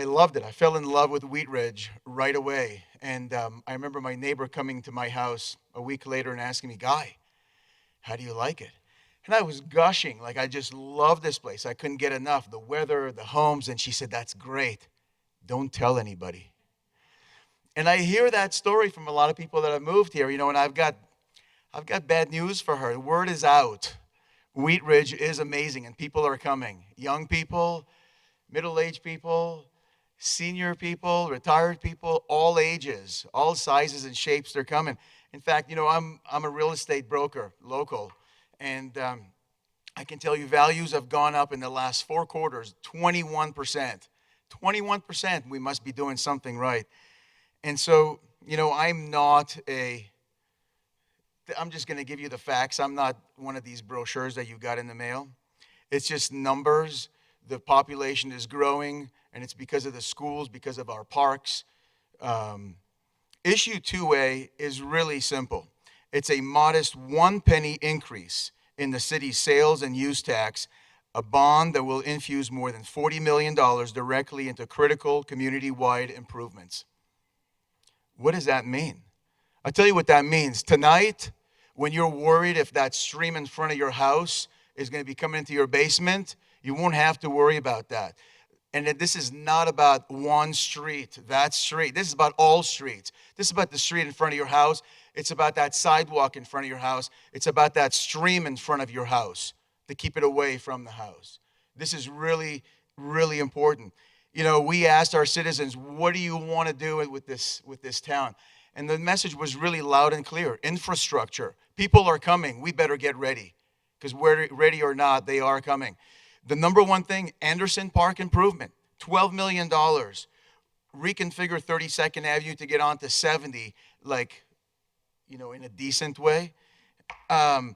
loved it. I fell in love with Wheat Ridge right away. And I remember my neighbor coming to my house a week later and asking me, Guy, how do you like it? And I was gushing, like I just love this place. I couldn't get enough, the weather, the homes. And she said, that's great. Don't tell anybody. And I hear that story from a lot of people that have moved here, and I've got bad news for her. The word is out. Wheat Ridge is amazing, and people are coming. Young people, middle-aged people, senior people, retired people, all ages, all sizes and shapes, they're coming. In fact, I'm a real estate broker, local, and I can tell you values have gone up in the last 4 quarters, 21%. 21%, we must be doing something right. And so, I'm just going to give you the facts. I'm not one of these brochures that you got in the mail. It's just numbers. The population is growing, and it's because of the schools, because of our parks. Issue 2A is really simple. It's a modest 1 penny increase in the city's sales and use tax, a bond that will infuse more than $40 million directly into critical community-wide improvements. What does that mean? I'll tell you what that means. Tonight, when you're worried if that stream in front of your house is going to be coming into your basement, you won't have to worry about that. And this is not about one street, that street. This is about all streets. This is about the street in front of your house. It's about that sidewalk in front of your house. It's about that stream in front of your house to keep it away from the house. This is really, really important. We asked our citizens, what do you want to do with this town? And the message was really loud and clear. Infrastructure. People are coming. We better get ready. Because whether ready or not, they are coming. The number one thing, Anderson Park improvement, $12 million. Reconfigure 32nd Avenue to get onto 70, in a decent way. $10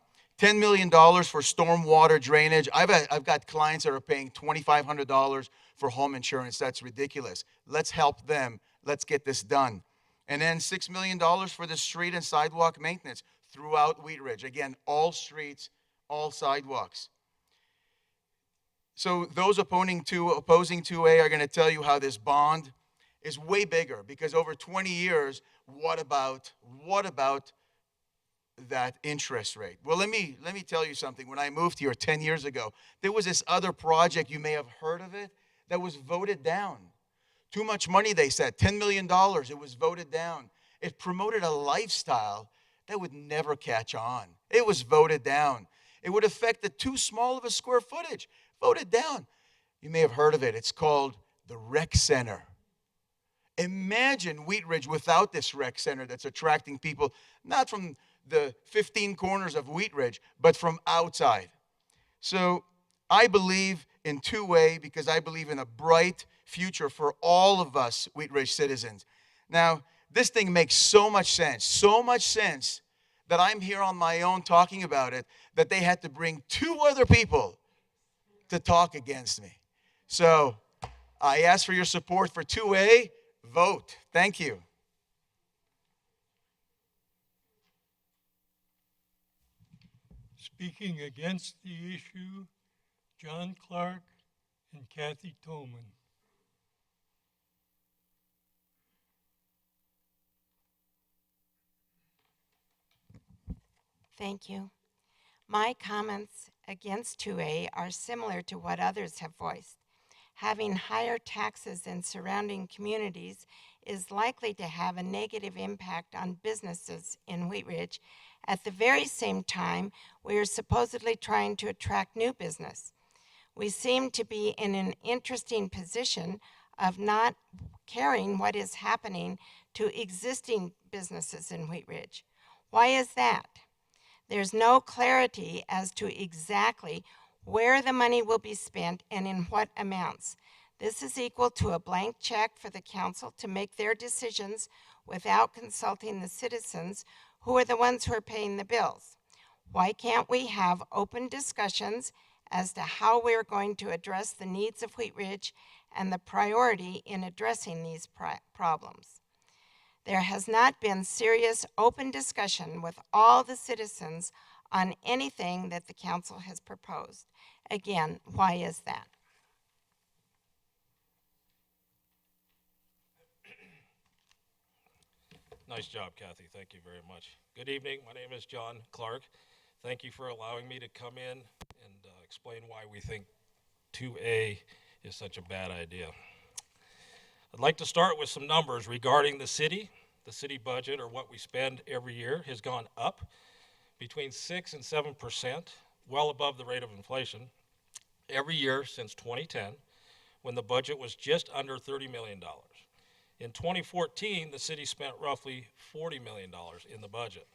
million for stormwater drainage. I've got clients that are paying $2,500 for home insurance. That's ridiculous. Let's help them. Let's get this done. And then $6 million for the street and sidewalk maintenance throughout Wheat Ridge. Again, all streets, all sidewalks. So those opposing 2A are going to tell you how this bond is way bigger, because over 20 years, what about that interest rate? Well, let me tell you something. When I moved here 10 years ago, there was this other project, you may have heard of it, that was voted down. Too much money, they said, $10 million. It was voted down. It promoted a lifestyle that would never catch on. It was voted down. It would affect the too small of a square footage. Voted down. You may have heard of it. It's called the Rec Center. Imagine Wheat Ridge without this rec center that's attracting people, not from the 15 corners of Wheat Ridge, but from outside. So I believe in 2A because I believe in a bright future for all of us Wheat Ridge citizens. Now, this thing makes so much sense that I'm here on my own talking about it, that they had to bring 2 other people to talk against me. So I ask for your support for 2A. Vote. Thank you. Speaking against the issue, John Clark and Kathy Tolman. Thank you. My comments against 2A are similar to what others have voiced. having higher taxes in surrounding communities is likely to have a negative impact on businesses in Wheat Ridge. At the very same time, we are supposedly trying to attract new business. We seem to be in an interesting position of not caring what is happening to existing businesses in Wheat Ridge. Why is that? There's no clarity as to exactly where the money will be spent and in what amounts. This is equal to a blank check for the council to make their decisions without consulting the citizens who are the ones who are paying the bills. Why can't we have open discussions as to how we're going to address the needs of Wheat Ridge and the priority in addressing these problems? There has not been serious open discussion with all the citizens on anything that the council has proposed. Again, why is that? Nice job, Kathy. Thank you very much. Good evening. My name is John Clark. Thank you for allowing me to come in and explain why we think 2A is such a bad idea. I'd like to start with some numbers regarding the city. The city budget, or what we spend every year, has gone up between 6 and 7%, well above the rate of inflation, every year since 2010, when the budget was just under $30 million. In 2014, the city spent roughly $40 million in the budget.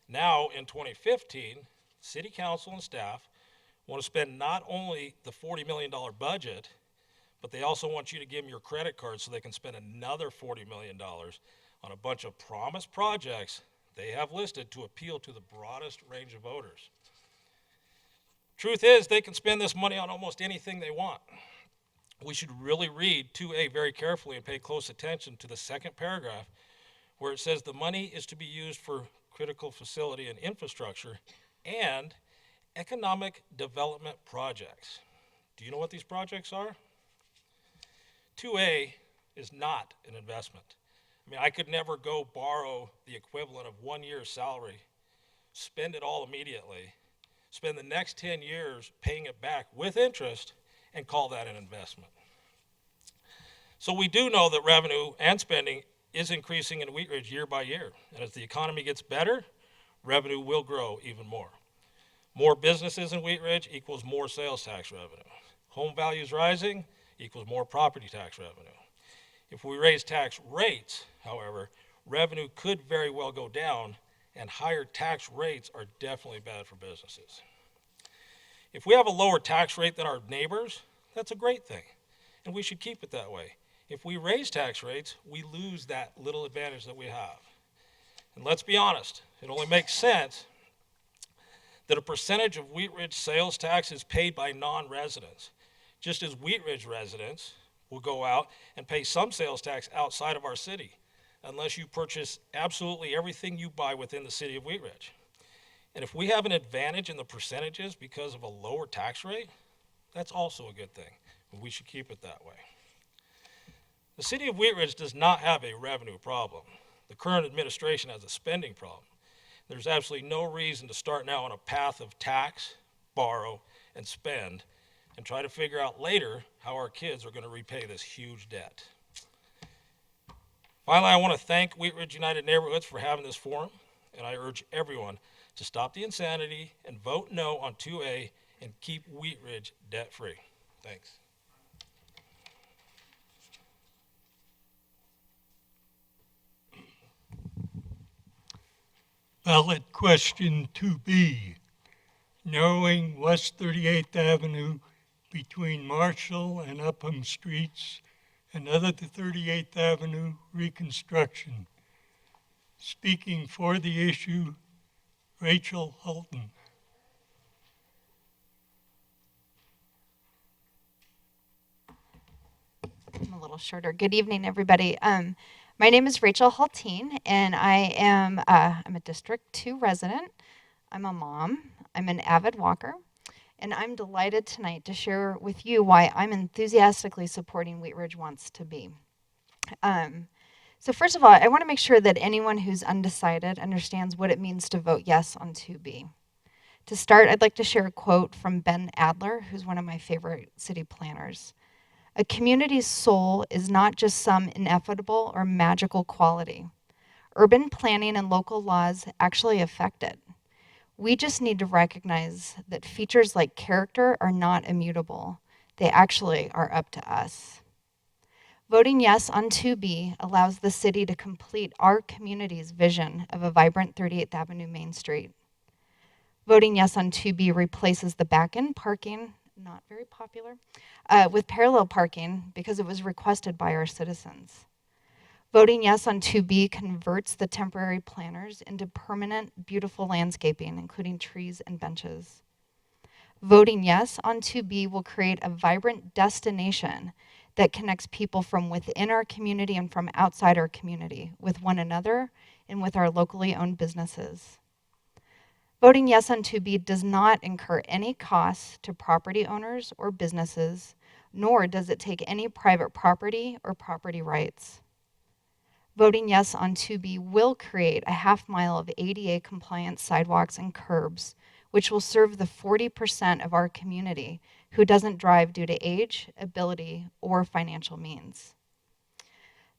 Now, in 2015, city council and staff want to spend not only the $40 million budget, but they also want you to give them your credit card so they can spend another $40 million on a bunch of promised projects they have listed to appeal to the broadest range of voters. Truth is, they can spend this money on almost anything they want. We should really read 2A very carefully and pay close attention to the second paragraph where it says the money is to be used for critical facility and infrastructure and economic development projects. Do you know what these projects are? 2A is not an investment. I mean, I could never go borrow the equivalent of 1 year's salary, spend it all immediately, spend the next 10 years paying it back with interest, and call that an investment. So we do know that revenue and spending is increasing in Wheat Ridge year by year. And as the economy gets better, revenue will grow even more. More businesses in Wheat Ridge equals more sales tax revenue. Home values rising equals more property tax revenue. If we raise tax rates, however, revenue could very well go down, and higher tax rates are definitely bad for businesses. If we have a lower tax rate than our neighbors, that's a great thing, and we should keep it that way. If we raise tax rates, we lose that little advantage that we have. And let's be honest, it only makes sense that a percentage of Wheat Ridge sales tax is paid by non-residents, just as Wheat Ridge residents will go out and pay some sales tax outside of our city, unless you purchase absolutely everything you buy within the city of Wheat Ridge. And if we have an advantage in the percentages because of a lower tax rate, that's also a good thing, and we should keep it that way. The city of Wheat Ridge does not have a revenue problem. The current administration has a spending problem. There's absolutely no reason to start now on a path of tax, borrow, and spend, and try to figure out later how our kids are going to repay this huge debt. Finally, I want to thank Wheat Ridge United Neighborhoods for having this forum, and I urge everyone to stop the insanity and vote no on 2A and keep Wheat Ridge debt-free. Thanks. Ballot question 2B, narrowing West 38th Avenue between Marshall and Upham Streets, another to 38th Avenue reconstruction. Speaking for the issue, Rachel Hulton. I'm a little shorter. Good evening, everybody. My name is Rachel Hultine, and I'm a District 2 resident. I'm a mom. I'm an avid walker, and I'm delighted tonight to share with you why I'm enthusiastically supporting Wheat Ridge Wants to Be. So first of all, I want to make sure that anyone who's undecided understands what it means to vote yes on 2B. To start, I'd like to share a quote from Ben Adler, who's one of my favorite city planners. A community's soul is not just some ineffable or magical quality. Urban planning and local laws actually affect it. We just need to recognize that features like character are not immutable. They actually are up to us. Voting yes on 2B allows the city to complete our community's vision of a vibrant 38th Avenue Main Street. Voting yes on 2B replaces the back-end parking, not very popular, with parallel parking because it was requested by our citizens. Voting yes on 2B converts the temporary planters into permanent, beautiful landscaping, including trees and benches. Voting yes on 2B will create a vibrant destination that connects people from within our community and from outside our community, with one another and with our locally owned businesses. Voting yes on 2B does not incur any costs to property owners or businesses, nor does it take any private property or property rights. Voting yes on 2B will create a half mile of ADA compliant sidewalks and curbs, which will serve the 40% of our community who doesn't drive due to age, ability, or financial means.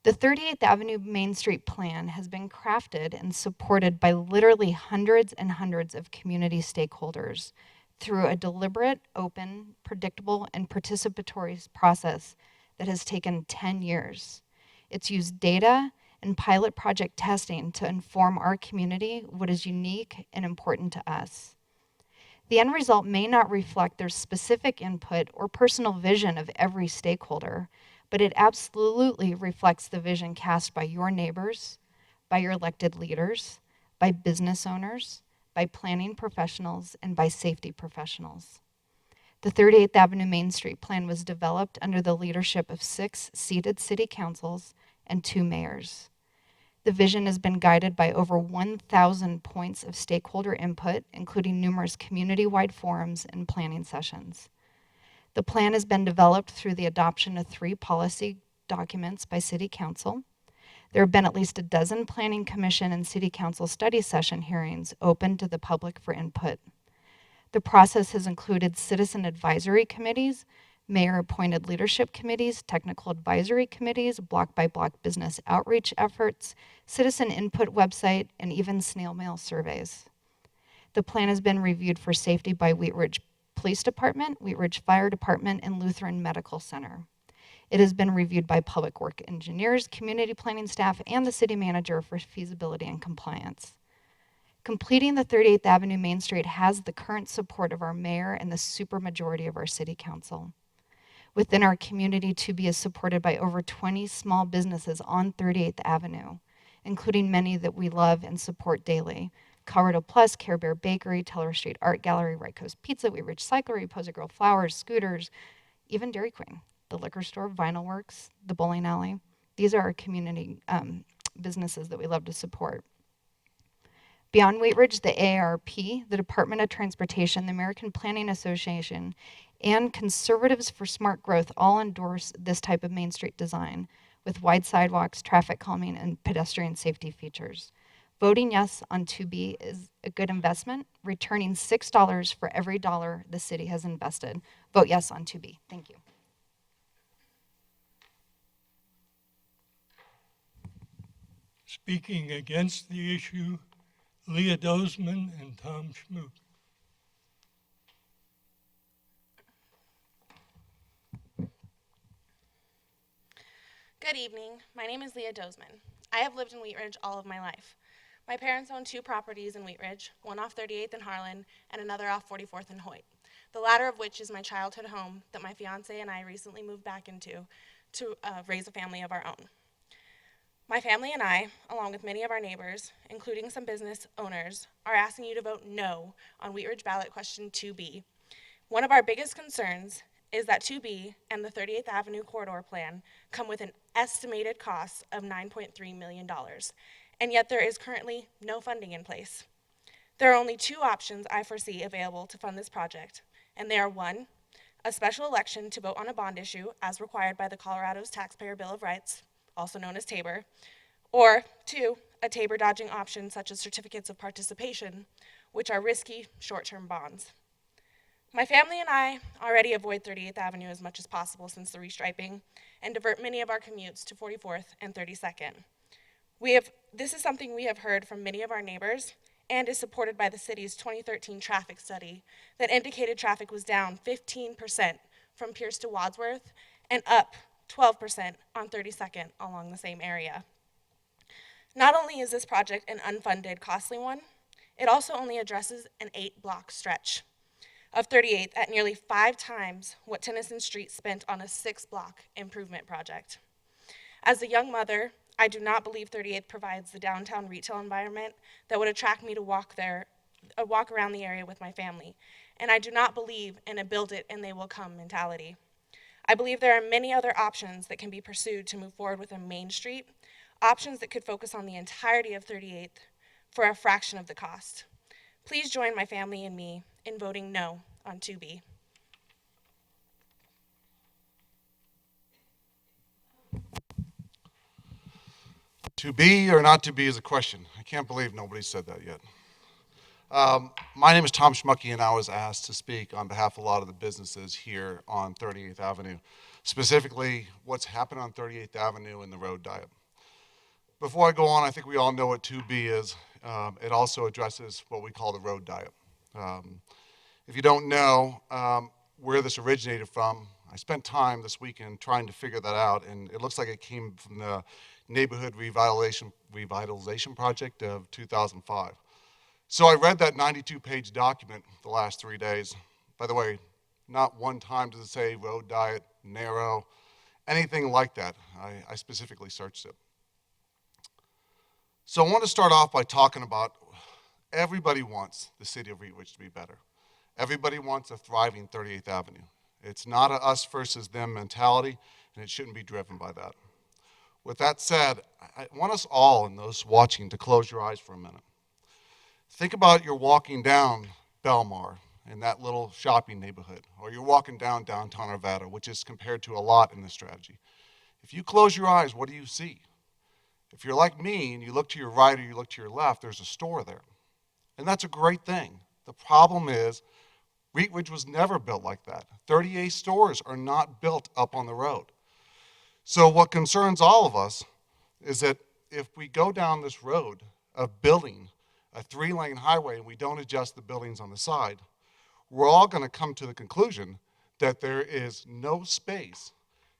The 38th Avenue Main Street Plan has been crafted and supported by literally hundreds and hundreds of community stakeholders through a deliberate, open, predictable, and participatory process that has taken 10 years. It's used data and pilot project testing to inform our community what is unique and important to us. The end result may not reflect their specific input or personal vision of every stakeholder, but it absolutely reflects the vision cast by your neighbors, by your elected leaders, by business owners, by planning professionals, and by safety professionals. The 38th Avenue Main Street Plan was developed under the leadership of 6 seated city councils and 2 mayors. The vision has been guided by over 1,000 points of stakeholder input, including numerous community-wide forums and planning sessions. The plan has been developed through the adoption of 3 policy documents by City Council. There have been at least a dozen Planning Commission and City Council study session hearings open to the public for input. The process has included citizen advisory committees, mayor-appointed leadership committees, technical advisory committees, block-by-block business outreach efforts, citizen input website, and even snail mail surveys. The plan has been reviewed for safety by Wheat Ridge Police Department, Wheat Ridge Fire Department, and Lutheran Medical Center. It has been reviewed by public work engineers, community planning staff, and the city manager for feasibility and compliance. Completing the 38th Avenue Main Street has the current support of our mayor and the supermajority of our city council. Within our community, 2B is supported by over 20 small businesses on 38th Avenue, including many that we love and support daily. Colorado Plus, Care Bear Bakery, Teller Street Art Gallery, Right Coast Pizza, Wheat Ridge Cyclery, Poser Girl Flowers, Scooters, even Dairy Queen, the liquor store, Vinyl Works, the bowling alley. These are our community businesses that we love to support. Beyond Wheat Ridge, the AARP, the Department of Transportation, the American Planning Association, and Conservatives for Smart Growth all endorse this type of Main Street design with wide sidewalks, traffic calming, and pedestrian safety features. Voting yes on 2B is a good investment, returning $6 for every dollar the city has invested. Vote yes on 2B. Thank you. Speaking against the issue, Leah Dozman and Tom Schmook. Good evening. My name is Leah Dozman. I have lived in Wheat Ridge all of my life. My parents own 2 properties in Wheat Ridge, one off 38th and Harlan, and another off 44th and Hoyt, the latter of which is my childhood home that my fiance and I recently moved back into to raise a family of our own. My family and I, along with many of our neighbors, including some business owners, are asking you to vote no on Wheat Ridge ballot question 2B. One of our biggest concerns is that 2B and the 38th Avenue Corridor Plan come with an estimated cost of $9.3 million, and yet there is currently no funding in place. There are only 2 options I foresee available to fund this project, and they are 1, a special election to vote on a bond issue as required by the Colorado's Taxpayer Bill of Rights, also known as TABOR, or 2, a TABOR dodging option such as certificates of participation, which are risky short-term bonds. My family and I already avoid 38th Avenue as much as possible since the restriping and divert many of our commutes to 44th and 32nd. This is something we have heard from many of our neighbors and is supported by the city's 2013 traffic study that indicated traffic was down 15% from Pierce to Wadsworth and up 12% on 32nd along the same area. Not only is this project an unfunded, costly one, it also only addresses an 8-block stretch of 38th at nearly 5 times what Tennyson Street spent on a 6-block improvement project. As a young mother, I do not believe 38th provides the downtown retail environment that would attract me to walk around the area with my family, and I do not believe in a build it and they will come mentality. I believe there are many other options that can be pursued to move forward with a Main Street, options that could focus on the entirety of 38th for a fraction of the cost. Please join my family and me in voting no on 2B. To be or not to be is a question. I can't believe nobody said that yet. My name is Tom Schmucky, and I was asked to speak on behalf of a lot of the businesses here on 38th Avenue, specifically what's happened on 38th Avenue and the road diet. Before I go on, I think we all know what 2B is. It also addresses what we call the road diet. If you don't know where this originated from, I spent time this weekend trying to figure that out, and it looks like it came from the Neighborhood Revitalization Project of 2005. So I read that 92-page document the last 3 days. By the way, not one time does it say road diet, narrow, anything like that. I specifically searched it. So I want to start off by talking about everybody wants the city of Wheat Ridge to be better. Everybody wants a thriving 38th Avenue. It's not a us versus them mentality, and it shouldn't be driven by that. With that said, I want us all and those watching to close your eyes for a minute. Think about you're walking down Belmar in that little shopping neighborhood, or you're walking down downtown Arvada, which is compared to a lot in this strategy. If you close your eyes, what do you see? If you're like me and you look to your right or you look to your left, there's a store there. And that's a great thing. The problem is, Wheat Ridge was never built like that. 38 stores are not built up on the road. So what concerns all of us is that if we go down this road of building a 3-lane highway and we don't adjust the buildings on the side, we're all going to come to the conclusion that there is no space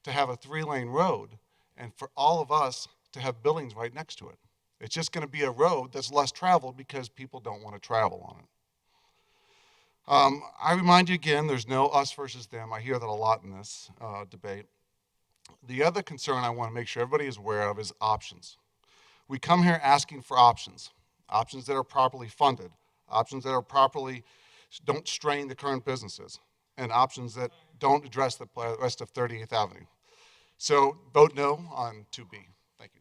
to have a 3-lane road and for all of us to have buildings right next to it. It's just going to be a road that's less traveled because people don't want to travel on it. I remind you again, there's no us versus them. I hear that a lot in this debate. The other concern I want to make sure everybody is aware of is options. We come here asking for options that are properly funded, options that are don't strain the current businesses, and options that don't address the rest of 38th Avenue. So vote no on 2B. Thank you.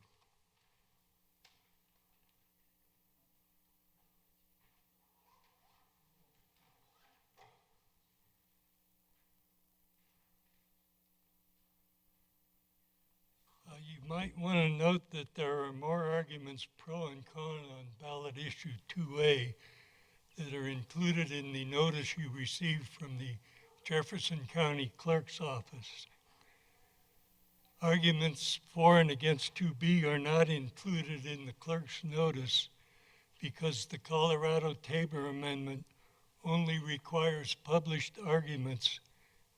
You might want to note that there are more arguments pro and con on ballot issue 2A that are included in the notice you received from the Jefferson County Clerk's Office. Arguments for and against 2B are not included in the clerk's notice because the Colorado Tabor Amendment only requires published arguments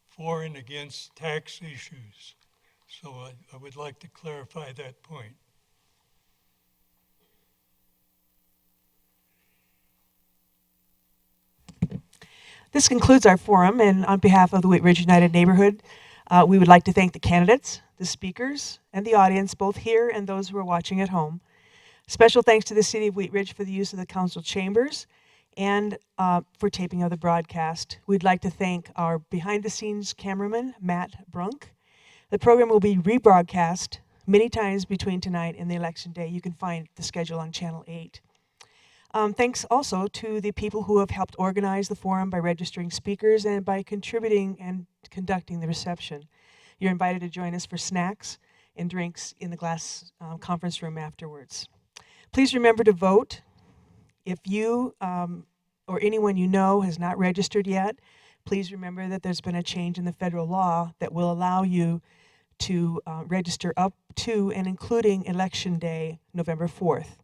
for and against tax issues. So I would like to clarify that point. This concludes our forum, and on behalf of the Wheat Ridge United Neighborhood, we would like to thank the candidates, the speakers, and the audience, both here and those who are watching at home. Special thanks to the City of Wheat Ridge for the use of the council chambers and for taping of the broadcast. We'd like to thank our behind-the-scenes cameraman, Matt Brunk. The program will be rebroadcast many times between tonight and the election day. You can find the schedule on Channel 8. Thanks also to the people who have helped organize the forum by registering speakers and by contributing and conducting the reception. You're invited to join us for snacks and drinks in the glass conference room afterwards. Please remember to vote. If you or anyone you know has not registered yet, Please remember that there's been a change in the federal law that will allow you to register up to and including Election Day, November 4th.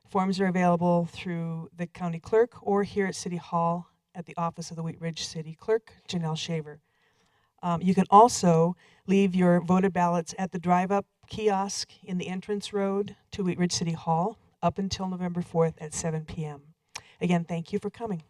Forms are available through the county clerk or here at City Hall at the office of the Wheat Ridge City Clerk, Janelle Shaver. You can also leave your voted ballots at the drive-up kiosk in the entrance road to Wheat Ridge City Hall up until November 4th at 7 p.m. Again, thank you for coming.